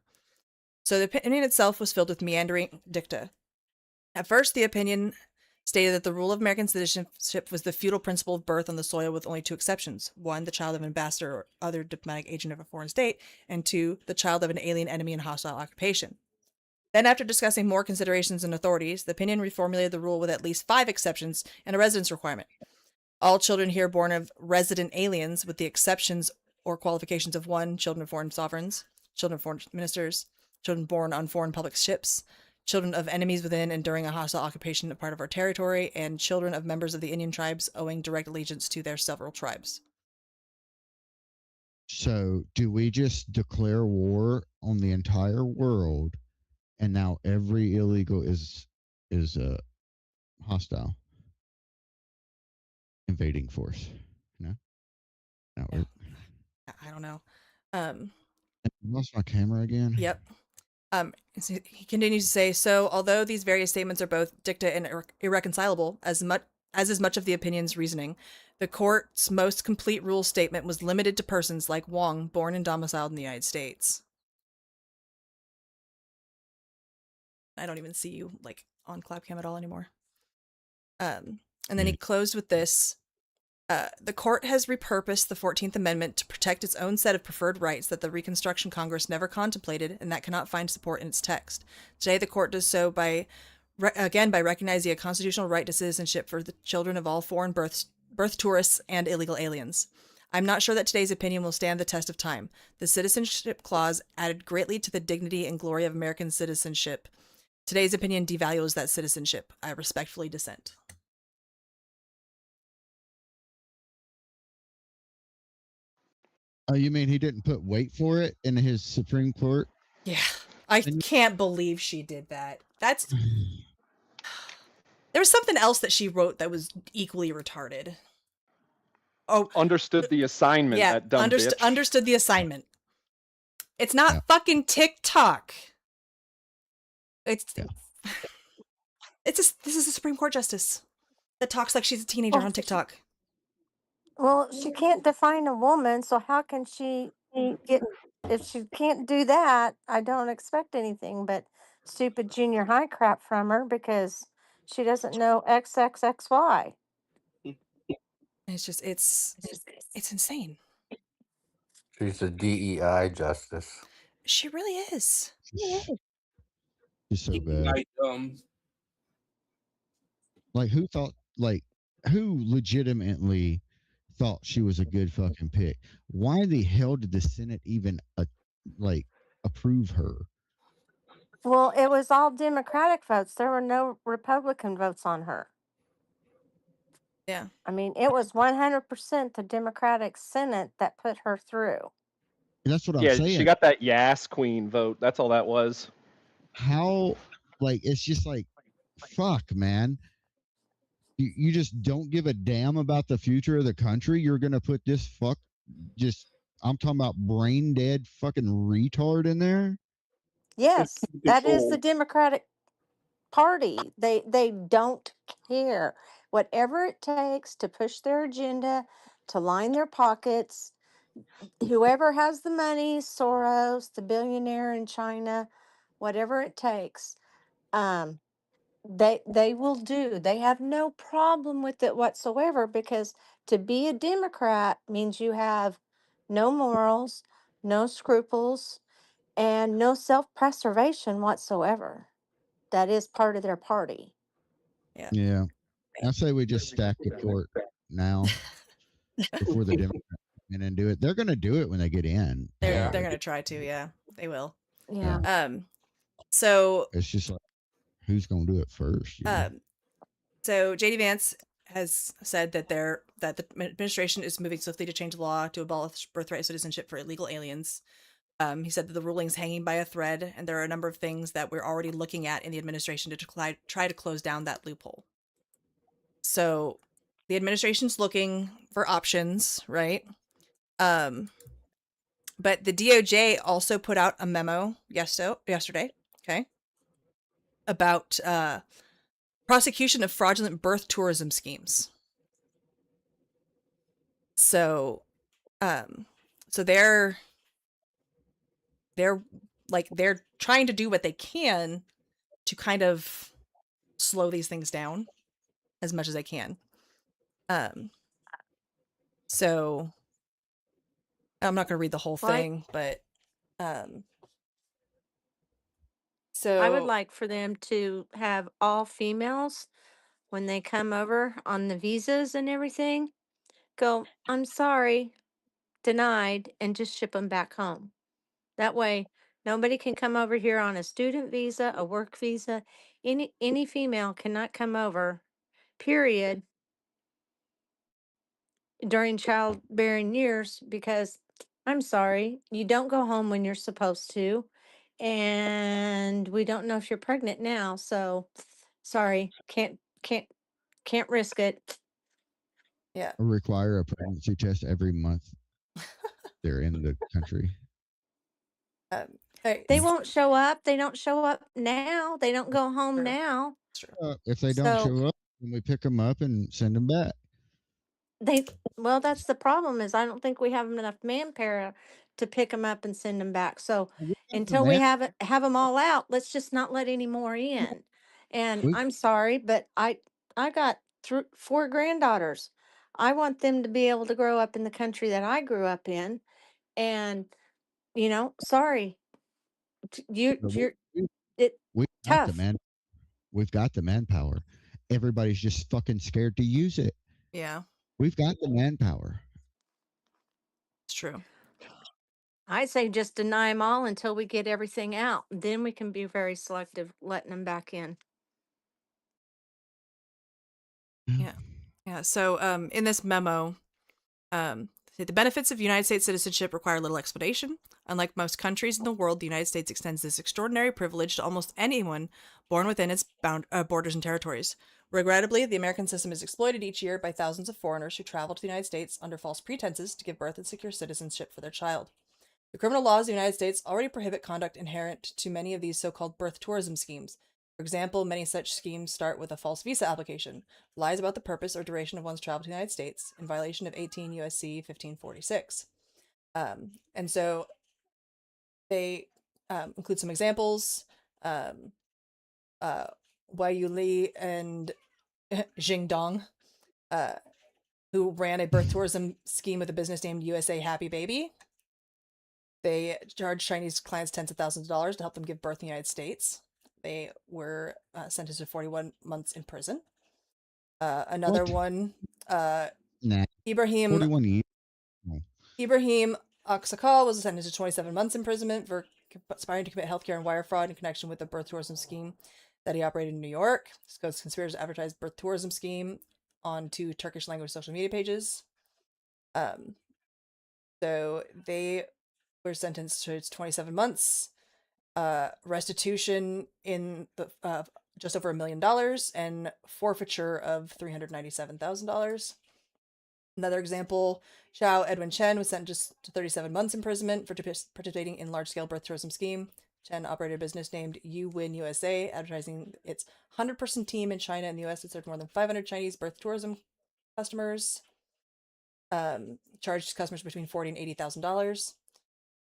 So the opinion itself was filled with meandering dicta. At first, the opinion stated that the rule of American citizenship was the feudal principle of birth on the soil with only two exceptions. One, the child of an ambassador or other diplomatic agent of a foreign state, and two, the child of an alien enemy in hostile occupation. Then, after discussing more considerations and authorities, the opinion reformulated the rule with at least 5 exceptions and a residence requirement. All children here born of resident aliens, with the exceptions or qualifications of 1, children of foreign sovereigns, children of foreign ministers, children born on foreign public ships, children of enemies within and during a hostile occupation of part of our territory, and children of members of the Indian tribes owing direct allegiance to their several tribes. So, do we just declare war on the entire world, and now every illegal is hostile, invading force? No, yeah. I don't know. I lost my camera again. Yep. He continues to say, so although these various statements are both dicta and irreconcilable, as is much of the opinion's reasoning, the court's most complete rule statement was limited to persons like Wong, born and domiciled in the United States. I don't even see you like on Clapcam at all anymore. And then he closed with this. The court has repurposed the 14th Amendment to protect its own set of preferred rights that the Reconstruction Congress never contemplated and that cannot find support in its text. Today, the court does so by recognizing a constitutional right to citizenship for the children of all foreign birth tourists and illegal aliens. I'm not sure that today's opinion will stand the test of time. The Citizenship Clause added greatly to the dignity and glory of American citizenship. Today's opinion devalues that citizenship. I respectfully dissent. Oh, you mean he didn't put weight for it in his Supreme Court? Yeah. I can't believe she did that. That's... There was something else that she wrote that was equally retarded. Oh, Understood the assignment. yeah, That dumb bitch. understood the assignment. It's not fucking TikTok. It's this is a Supreme Court justice that talks like she's a teenager on TikTok. Well, she can't define a woman, so how can she get? If she can't do that, I don't expect anything but stupid junior high crap from her because she doesn't know XXXY. It's just it's insane. She's a DEI justice. She really is. She's so bad. Like who legitimately thought she was a good fucking pick? Why the hell did the Senate even approve her? Well, it was all Democratic votes. There were no Republican votes on her. Yeah. I mean, it was 100% the Democratic Senate that put her through. That's what I'm saying. She got that Yas Queen vote. That's all that was. How, it's just fuck, man. You just don't give a damn about the future of the country. You're going to put this I'm talking about brain dead fucking retard in there. Yes, that is the Democratic Party. They don't care. Whatever it takes to push their agenda, to line their pockets. Whoever has the money, Soros, the billionaire in China, whatever it takes, they will do. They have no problem with it whatsoever, because to be a Democrat means you have no morals, no scruples, and no self-preservation whatsoever. That is part of their party. Yeah. I say we just stack the court now before the Democrats come in and do it. They're going to do it when they get in. They're going to try to. Yeah, they will. Yeah. So it's just like, who's going to do it first? So JD Vance has said that the administration is moving swiftly to change the law to abolish birthright citizenship for illegal aliens. He said that the ruling's hanging by a thread, and there are a number of things that we're already looking at in the administration to try to close down that loophole. So the administration's looking for options, right? But the DOJ also put out a memo yesterday, okay, about prosecution of fraudulent birth tourism schemes. So they're trying to do what they can to kind of slow these things down as much as they can. So I'm not going to read the whole thing, but so I would like for them to have all females, when they come over on the visas and everything, go, I'm sorry, denied, and just ship them back home. That way, nobody can come over here on a student visa, a work visa. Any female cannot come over, period, during childbearing years, because I'm sorry, you don't go home when you're supposed to, and we don't know if you're pregnant now, so sorry, can't risk it. Yeah. Require a pregnancy test every month they're in the country. They won't show up. They don't show up now. They don't go home now. If they don't show up, then we pick them up and send them back. Well, that's the problem, is I don't think we have enough manpower to pick them up and send them back. So until we have them all out, let's just not let any more in. And I'm sorry, but I got 4 granddaughters. I want them to be able to grow up in the country that I grew up in. And, sorry, We've got tough. We've got the manpower. Everybody's just fucking scared to use it. Yeah. We've got the manpower. It's true. I say just deny them all until we get everything out. Then we can be very selective letting them back in. Yeah. Yeah. So in this memo, the benefits of United States citizenship require little explanation. Unlike most countries in the world, the United States extends this extraordinary privilege to almost anyone born within its borders and territories. Regrettably, the American system is exploited each year by thousands of foreigners who travel to the United States under false pretenses to give birth and secure citizenship for their child. The criminal laws of the United States already prohibit conduct inherent to many of these so-called birth tourism schemes. For example, many such schemes start with a false visa application, lies about the purpose or duration of one's travel to the United States, in violation of 18 U.S.C. 1546. And so they include some examples. Wei Li and Jingdong, who ran a birth tourism scheme with a business named USA Happy Baby. They charged Chinese clients tens of thousands of dollars to help them give birth in the United States. They were sentenced to 41 months in prison. Another one, Ibrahim 41 years. Ibrahim Aksakal was sentenced to 27 months imprisonment for conspiring to commit healthcare and wire fraud in connection with the birth tourism scheme that he operated in New York. SCOTUS conspired to advertise birth tourism scheme on 2 Turkish language social media pages. So they were sentenced to 27 months, restitution in the just over $1 million, and forfeiture of $397,000. Another example, Xiao Edwin Chen was sentenced to 37 months imprisonment for participating in large-scale birth tourism scheme. Chen operated a business named You Win USA, advertising its 100-person team in China and the US. It served more than 500 Chinese birth tourism customers. Charged customers between $40,000 and $80,000.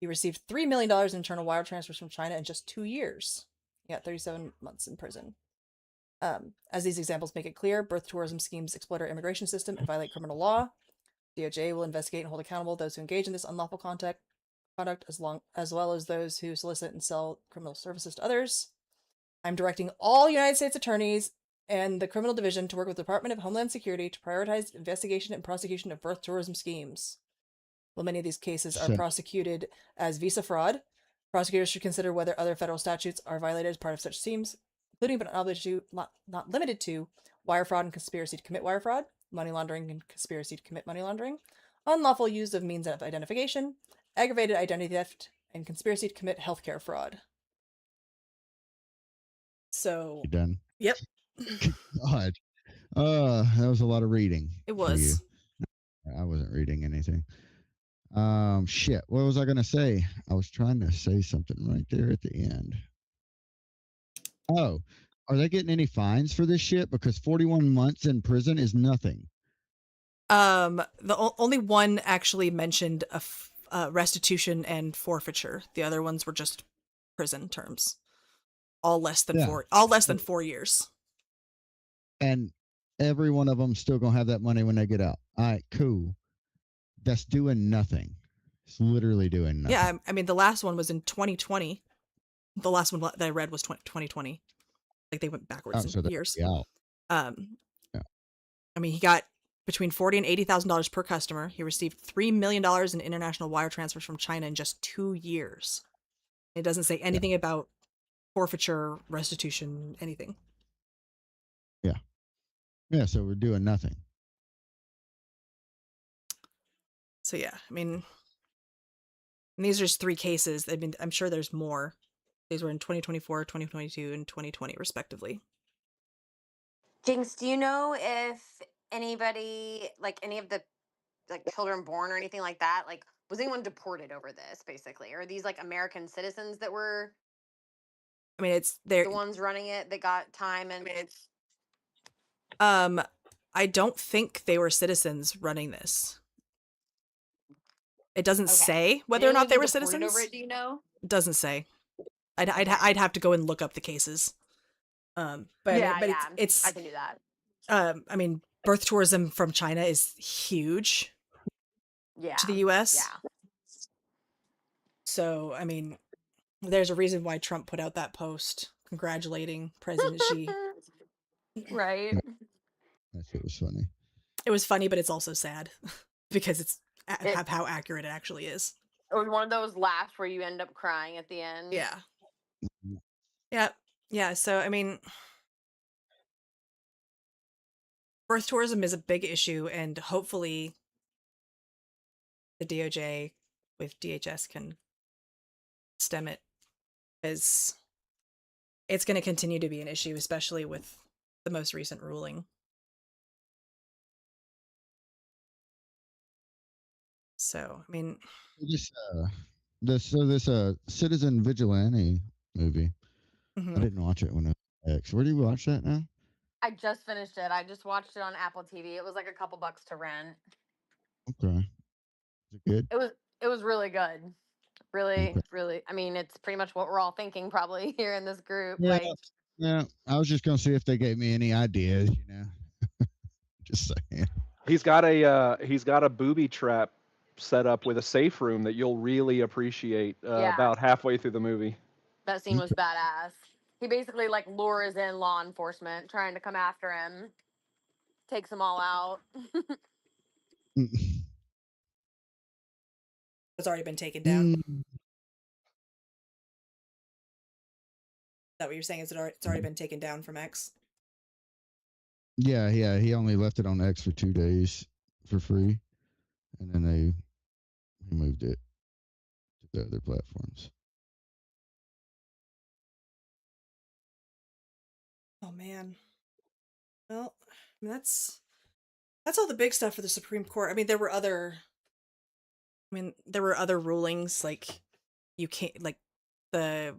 He received $3 million in internal wire transfers from China in just 2 years. He got 37 months in prison. As these examples make it clear, birth tourism schemes exploit our immigration system and violate criminal law. DOJ will investigate and hold accountable those who engage in this unlawful conduct, as well as those who solicit and sell criminal services to others. I'm directing all United States attorneys and the criminal division to work with the Department of Homeland Security to prioritize investigation and prosecution of birth tourism schemes. While many of these cases are prosecuted as visa fraud, prosecutors should consider whether other federal statutes are violated as part of such schemes, including but not limited to wire fraud and conspiracy to commit wire fraud, money laundering and conspiracy to commit money laundering, unlawful use of means of identification, aggravated identity theft, and conspiracy to commit healthcare fraud. So, You done? Yep. God, that was a lot of reading. It was. I wasn't reading anything. Shit. What was I gonna say? I was trying to say something right there at the end. Oh, are they getting any fines for this shit? Because 41 months in prison is nothing. The only one actually mentioned a restitution and forfeiture. The other ones were just prison terms. All less than 4 years. And every one of them still gonna have that money when they get out. All right, cool. That's doing nothing. It's literally doing nothing. Yeah, I mean, the last one was in 2020. The last one that I read was 2020. Like, they went backwards in years. Yeah. I mean, he got between $40,000 and $80,000 per customer. He received $3 million in international wire transfers from China in just 2 years. It doesn't say anything about forfeiture, restitution, anything. Yeah. Yeah, so we're doing nothing. So yeah, I mean, and these are just 3 cases. I mean, I'm sure there's more. These were in 2024, 2022, and 2020, respectively. Jinx, do you know if anybody, like any of the children born or anything like that, like was anyone deported over this, basically? Or are these like American citizens that were? I mean, it's the ones running it that got time and it's. I don't think they were citizens running this. It doesn't say whether or not they were citizens. Over it, do you know? It doesn't say. I'd have to go and look up the cases. But it's I can do that. I mean, birth tourism from China is huge. Yeah. To the U.S. Yeah. So I mean, there's a reason why Trump put out that post congratulating President Xi. Right. That shit was funny. It was funny, but it's also sad because it's how accurate it actually is. It was one of those laughs where you end up crying at the end. Yeah. Yeah. Yeah. So, I mean, birth tourism is a big issue, and hopefully the DOJ with DHS can stem it, as it's going to continue to be an issue, especially with the most recent ruling. So, I mean, this Citizen Vigilante movie. mhm. I didn't watch it when it was X. Where do you watch that now? I just finished it. I just watched it on Apple TV. It was like a couple bucks to rent. Okay. Is it good? It was really good. Really, Okay. really. I mean, it's pretty much what we're all thinking probably here in this group. Yeah. Like, Yeah. I was just gonna see if they gave me any ideas, Just saying. He's got a booby trap set up with a safe room that you'll really appreciate Yeah. about halfway through the movie. that scene was badass. He basically like lures in law enforcement trying to come after him, takes them all out. It's already been taken down. Is that what you're saying? It's already been taken down from X? Yeah. He only left it on X for 2 days for free, and then he moved it to the other platforms. Oh man. Well, I mean, that's all the big stuff for the Supreme Court. I mean, there were other rulings, like you can't, like the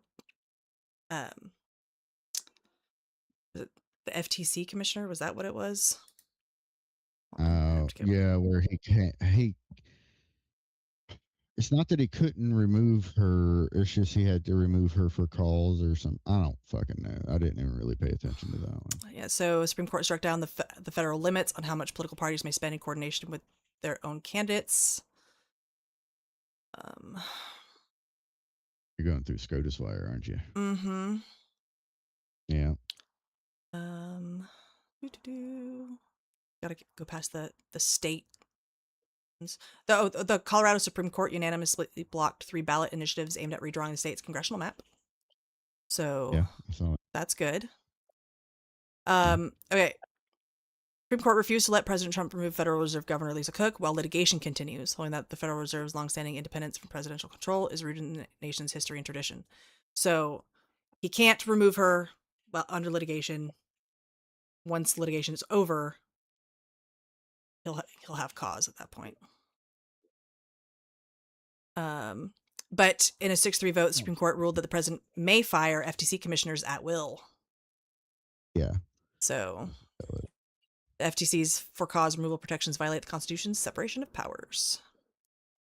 the FTC commissioner, was that what it was? Yeah, where he can't. It's not that he couldn't remove her. It's just he had to remove her for calls or something. I don't fucking know. I didn't even really pay attention to that one. Yeah, so Supreme Court struck down the federal limits on how much political parties may spend in coordination with their own candidates. You're going through SCOTUS wire, aren't you? Mm-hmm. Yeah. Gotta go past the state. The Colorado Supreme Court unanimously blocked 3 ballot initiatives aimed at redrawing the state's congressional map. So yeah, that's good. Okay. Supreme Court refused to let President Trump remove Federal Reserve Governor Lisa Cook while litigation continues, holding that the Federal Reserve's longstanding independence from presidential control is rooted in the nation's history and tradition. So he can't remove her under litigation. Once litigation is over, he'll have cause at that point. But in a 6-3 vote, the Supreme Court ruled that the president may fire FTC commissioners at will. Yeah. So the FTC's for cause removal protections violate the Constitution's separation of powers.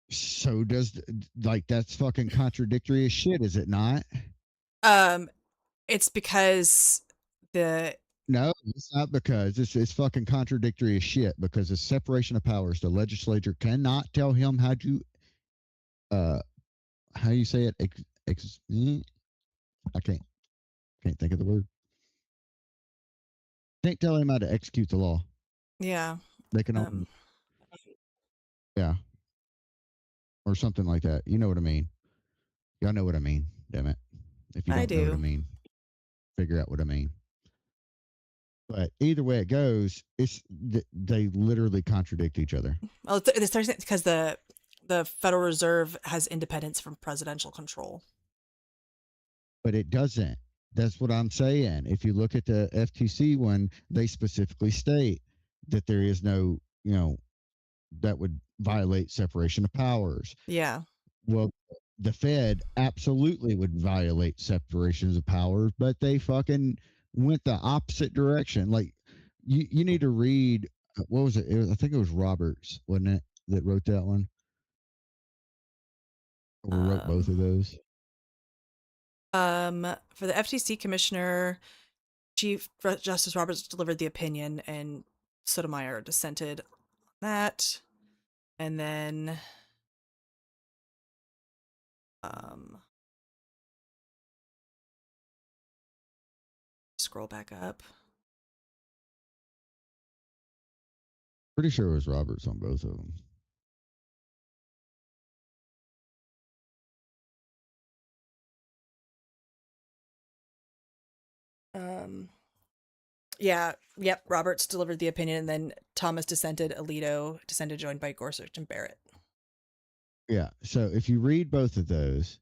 So that's fucking contradictory as shit, is it not? It's because No, it's not, because it's fucking contradictory as shit, because the separation of powers. The legislature cannot tell him how to how you say it? I can't think of the word. Can't tell him how to execute the law. Yeah. They can yeah. Or something like that. You know what I mean? Y'all know what I mean, damn it. If you don't know what I mean, figure out what I mean. But either way it goes, they literally contradict each other. Well, it's because the Federal Reserve has independence from presidential control. But it doesn't. That's what I'm saying. If you look at the FTC one, they specifically state that there is no, that would violate separation of powers. Yeah. Well, the Fed absolutely would violate separations of powers, but they fucking went the opposite direction. Like, you need to read, what was it? I think it was Roberts, wasn't it, that wrote that one? Or wrote both of those? For the FTC commissioner, Chief Justice Roberts delivered the opinion, and Sotomayor dissented on that. And then scroll back up. Pretty sure it was Roberts on both of them. Yeah, yep. Roberts delivered the opinion, and then Thomas dissented. Alito dissented, joined by Gorsuch and Barrett. Yeah. So if you read both of those,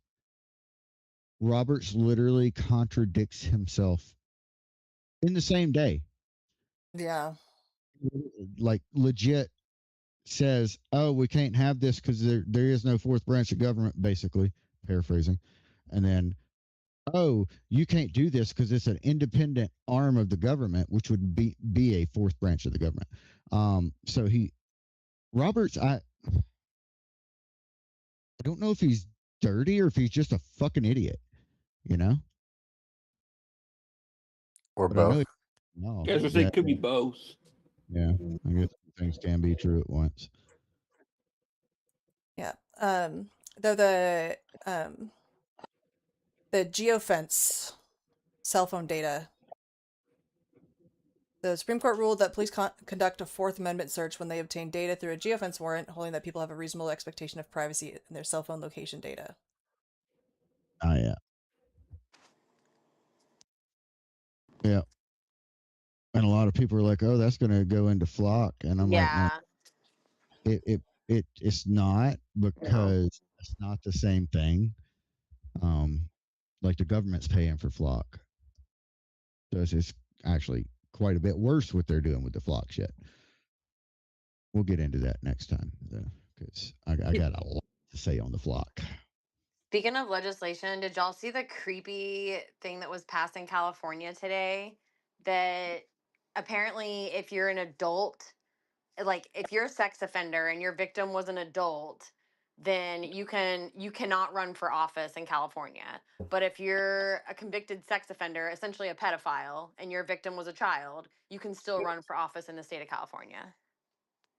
Roberts literally contradicts himself in the same day. Yeah. Like legit says, "Oh, we can't have this because there is no fourth branch of government." Basically, paraphrasing, and then, "Oh, you can't do this because it's an independent arm of the government, which would be a fourth branch of the government." So Roberts, I don't know if he's dirty or if he's just a fucking idiot, you know. Or But I know. both. No, Yeah, I was gonna say it could be both. yeah. I guess things can be true at once. Yeah. Though the geofence cell phone data, the Supreme Court ruled that police conduct a Fourth Amendment search when they obtain data through a geofence warrant, holding that people have a reasonable expectation of privacy in their cell phone location data. Oh yeah. Yeah. And a lot of people are like, "Oh, that's going to go into flock," and I'm like, "No, it's not, because it's not the same thing. Like the government's paying for flock, so it's actually quite a bit worse what they're doing with the flock shit. We'll get into that next time, though, because I got a lot to say on the flock. Speaking of legislation, did y'all see the creepy thing that was passed in California today? That apparently, if you're an adult, like if you're a sex offender and your victim was an adult, then you cannot run for office in California. But if you're a convicted sex offender, essentially a pedophile, and your victim was a child, you can still run for office in the state of California.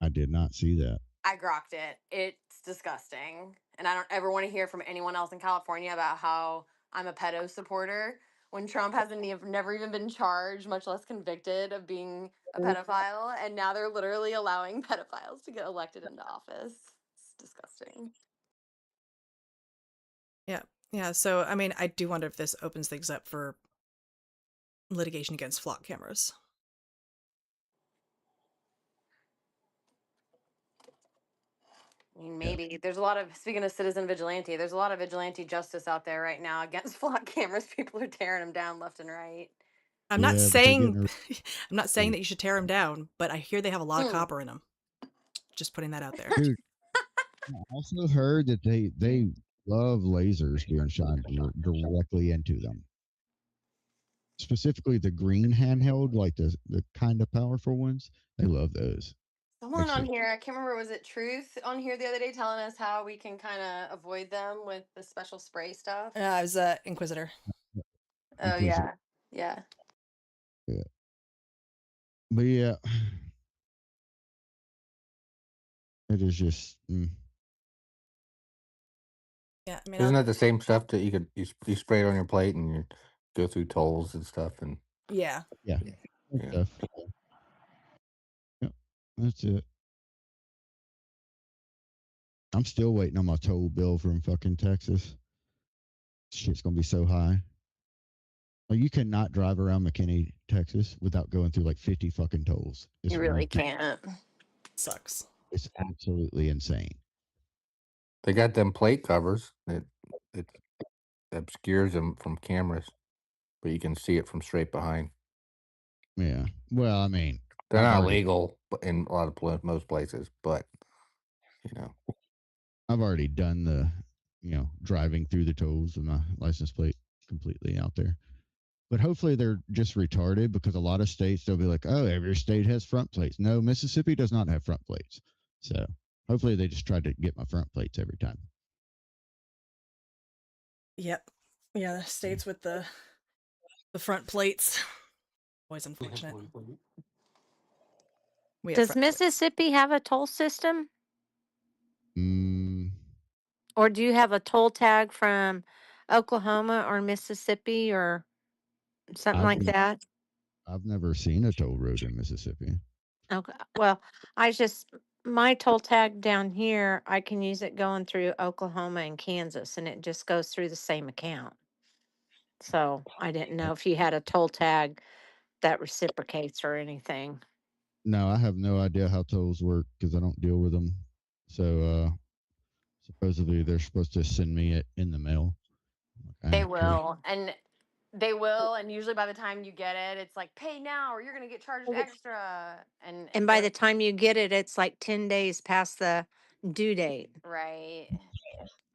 I did not see that. I grokked it. It's disgusting. And I don't ever want to hear from anyone else in California about how I'm a pedo supporter when Trump hasn't never even been charged, much less convicted of being a pedophile. And now they're literally allowing pedophiles to get elected into office. It's disgusting. Yeah. Yeah. So, I mean, I do wonder if this opens things up for litigation against flock cameras. I mean, maybe there's a lot of, speaking of citizen vigilante, there's a lot of vigilante justice out there right now against flock cameras. People are tearing them down left and right. I'm not Yeah, but they're saying getting I'm not saying that you should tear them down, but I hear they have a lot of Hmm. copper in them. Just putting that out there. dude. I also heard that they love lasers being shined directly into them. Specifically, the green handheld, like the kind of powerful ones. They love those. Someone on here, I can't remember, was it Truth on here the other day telling us how we can kind of avoid them with the special spray stuff? I was Inquisitor. Oh, Inquisitor. yeah. Yeah. But yeah, it is just. Yeah, I mean, Isn't that the same stuff that you spray it on your plate and you go through tolls and stuff and yeah. Yeah. Stuff. Yep. That's it. I'm still waiting on my toll bill from fucking Texas. Shit's gonna be so high. Like, you cannot drive around McKinney, Texas, without going through like 50 fucking tolls. It's You really can't. Sucks. It's absolutely insane. they got them plate covers that it obscures them from cameras, but you can see it from straight behind. Yeah. Well, I mean, They're I've not already- legal in a lot of most places, but I've already done the, driving through the tolls with my license plate completely out there. But hopefully they're just retarded, because a lot of states, they'll be like, "Oh, every state has front plates." No, Mississippi does not have front plates. So hopefully they just try to get my front plates every time. Yep. Yeah, the states with the front plates. Always unfortunate. Does Mississippi have a toll system? Or do you have a toll tag from Oklahoma or Mississippi or something like that? I've never seen a toll road in Mississippi. Okay. Well, my toll tag down here, I can use it going through Oklahoma and Kansas, and it just goes through the same account. So I didn't know if you had a toll tag that reciprocates or anything. No, I have no idea how tolls work because I don't deal with them. So supposedly they're supposed to send me it in the mail. They will. They will, and usually by the time you get it, it's like pay now or you're gonna get charged extra. And by the time you get it, it's like 10 days past the due date. right,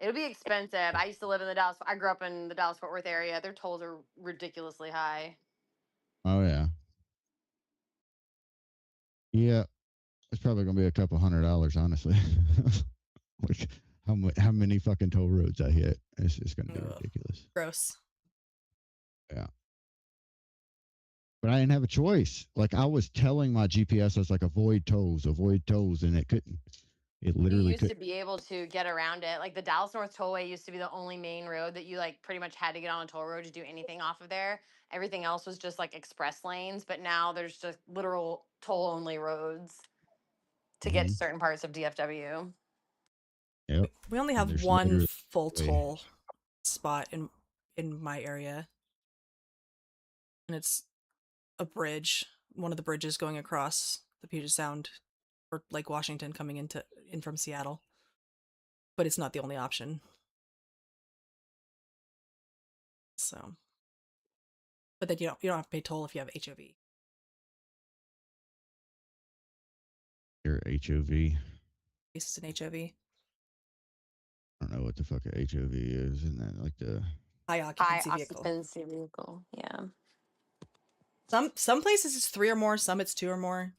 it'll be expensive. I used to live in I grew up in the Dallas Fort Worth area. Their tolls are ridiculously high. Oh yeah. Yeah, it's probably gonna be a couple $100, honestly. Like how many fucking toll roads I hit? It's just gonna be ridiculous. Gross. Yeah. But I didn't have a choice. Like I was telling my GPS, I was like, avoid tolls, and it couldn't. It You literally used to couldn't. be able to get around it. Like the Dallas North Tollway used to be the only main road that you like pretty much had to get on a toll road to do anything off of there. Everything else was just like express lanes, but now there's just literal toll only roads to get to certain parts of DFW. Yep. We only have one full toll spot in my area, and it's a bridge, one of the bridges going across the Puget Sound or Lake Washington coming in from Seattle. But it's not the only option. So, but then you don't have to pay toll if you have HOV. Your HOV. This is an HOV. I don't know what the fuck a HOV is, and then like the high occupancy vehicle. Yeah. Some places it's 3 or more, some it's 2 or more.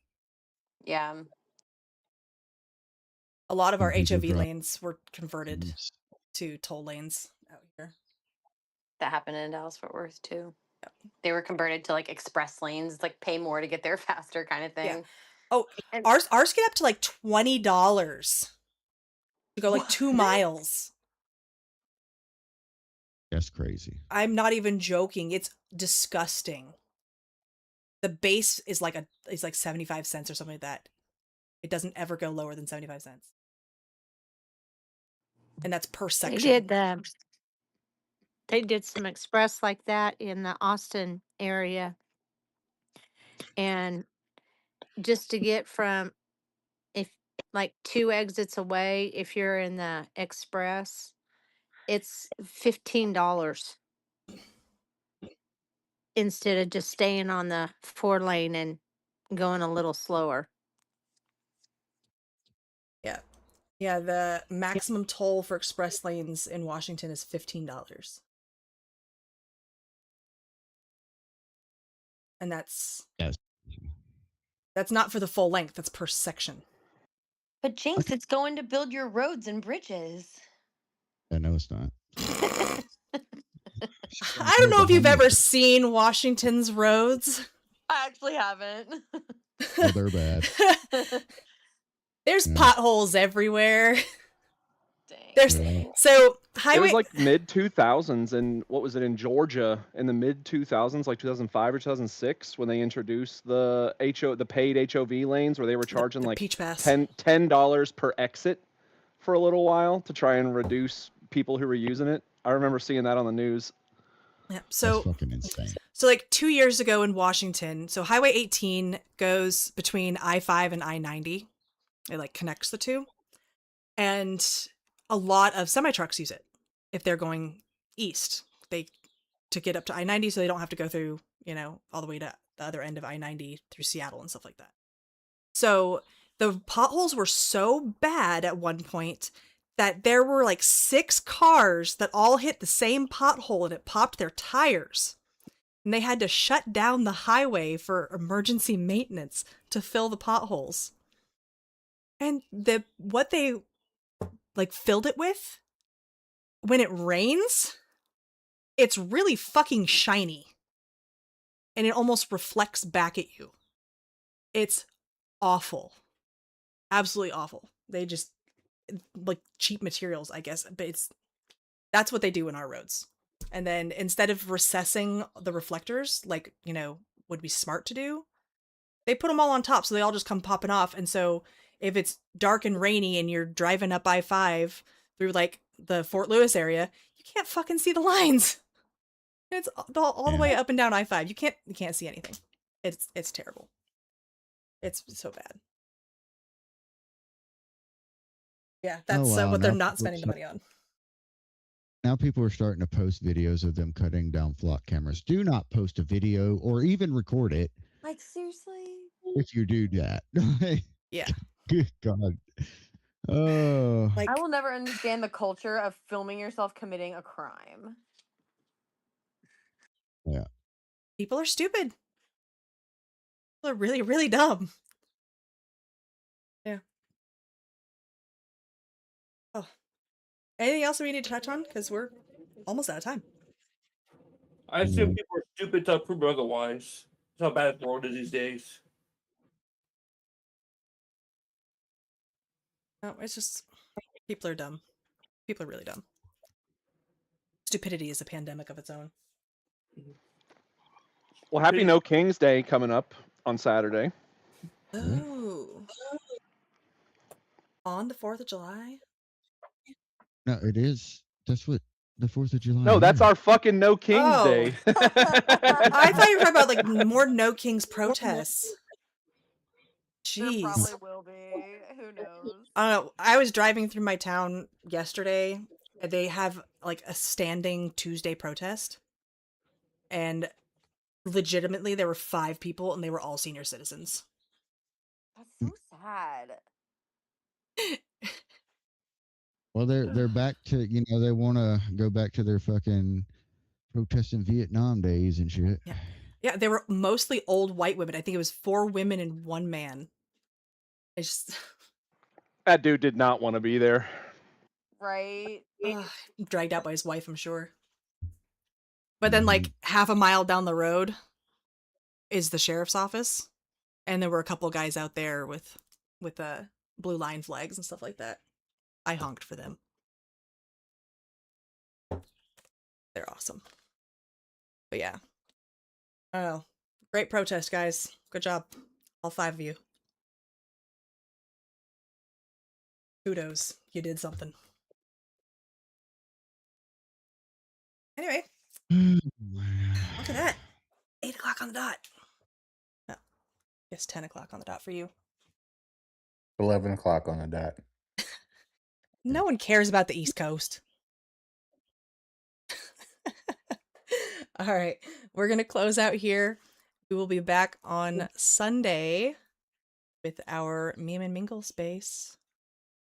Yeah. A lot of our HOV lanes were converted to toll lanes out here. That happened in Dallas Fort Worth too. Yep. They were converted to like express lanes. It's like pay more to get there faster kind of thing. Yeah. Oh, ours get up to like $20 to go like 2 miles. That's crazy. I'm not even joking. It's disgusting. The base is like 75 cents or something like that. It doesn't ever go lower than 75 cents. And that's per section. They did some express like that in the Austin area. And just to get from, if like 2 exits away, if you're in the express, it's $15 instead of just staying on the 4 lane and going a little slower. Yeah. Yeah, the maximum toll for express lanes in Washington is $15. And that's not for the full length, that's per section. But Jinx, it's going to build your roads and bridges. I know it's not. I don't know if you've ever seen Washington's roads. I actually haven't. Oh, they're bad. There's potholes everywhere. Dang. So highway. It was like mid 2000s, and what was it in Georgia in the mid 2000s, like 2005 or 2006, when they introduced the paid HOV lanes, where they were charging the like Peach Pass. $10 per exit for a little while to try and reduce people who were using it. I remember seeing that on the news. Yeah, so that's fucking insane. So like 2 years ago in Washington, so Highway 18 goes between I-5 and I-90. It like connects the two. And a lot of semi-trucks use it if they're going east. To get up to I-90 so they don't have to go through, all the way to the other end of I-90 through Seattle and stuff like that. So the potholes were so bad at one point that there were like 6 cars that all hit the same pothole and it popped their tires. And they had to shut down the highway for emergency maintenance to fill the potholes. And what they like filled it with, when it rains, it's really fucking shiny. And it almost reflects back at you. It's awful. Absolutely awful. They just like cheap materials, I guess, but that's what they do in our roads. And then instead of recessing the reflectors, like, would be smart to do, they put them all on top, so they all just come popping off. And so if it's dark and rainy and you're driving up I-5 through like the Fort Lewis area, you can't fucking see the lines. It's all the way up and down I-5. You can't see anything. It's terrible. It's so bad. Yeah, that's what they're not spending the money on. Now people are starting to post videos of them cutting down flock cameras. Do not post a video or even record it. Like, seriously? If you do that. Yeah. Good God. Oh. Like, I will never understand the culture of filming yourself committing a crime. Yeah. People are stupid. People are really, really dumb. Yeah. Oh. Anything else we need to touch on? Because we're almost out of time. I assume people are stupid to prove otherwise. That's how bad the world is these days. No, it's just people are dumb. People are really dumb. Stupidity is a pandemic of its own. Well, happy No King's Day coming up on Saturday. Oh. On the 4th of July? No, it is. That's what the 4th of July No, that's is. our fucking No King's Day. I thought you were talking about like more No Kings protests. Jeez. There probably will be. Who knows? I don't know. I was driving through my town yesterday. And they have like a standing Tuesday protest. And legitimately there were 5 people and they were all senior citizens. That's so sad. Well, they're back to, they want to go back to their fucking protesting Vietnam days and shit. Yeah. Yeah, they were mostly old white women. I think it was 4 women and 1 man. It's just... That dude did not want to be there. Right? Dragged out by his wife, I'm sure. But then, like, half a mile down the road is the sheriff's office. And there were a couple guys out there with blue line flags and stuff like that. I honked for them. They're awesome. But yeah. I don't know. Great protest, guys. Good job. All 5 of you. Kudos. You did something. Anyway. Look at that. 8 o'clock on the dot. No. I guess 10 o'clock on the dot for you. 11 o'clock on the dot. No one cares about the East Coast. All right. We're going to close out here. We will be back on Sunday with our Meme and Mingle space.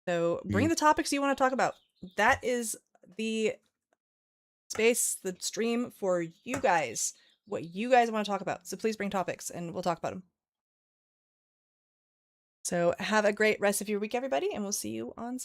So bring the topics you want to talk about. That is the space, the stream for you guys. What you guys want to talk about. So please bring topics and we'll talk about them. So have a great rest of your week, everybody, and we'll see you on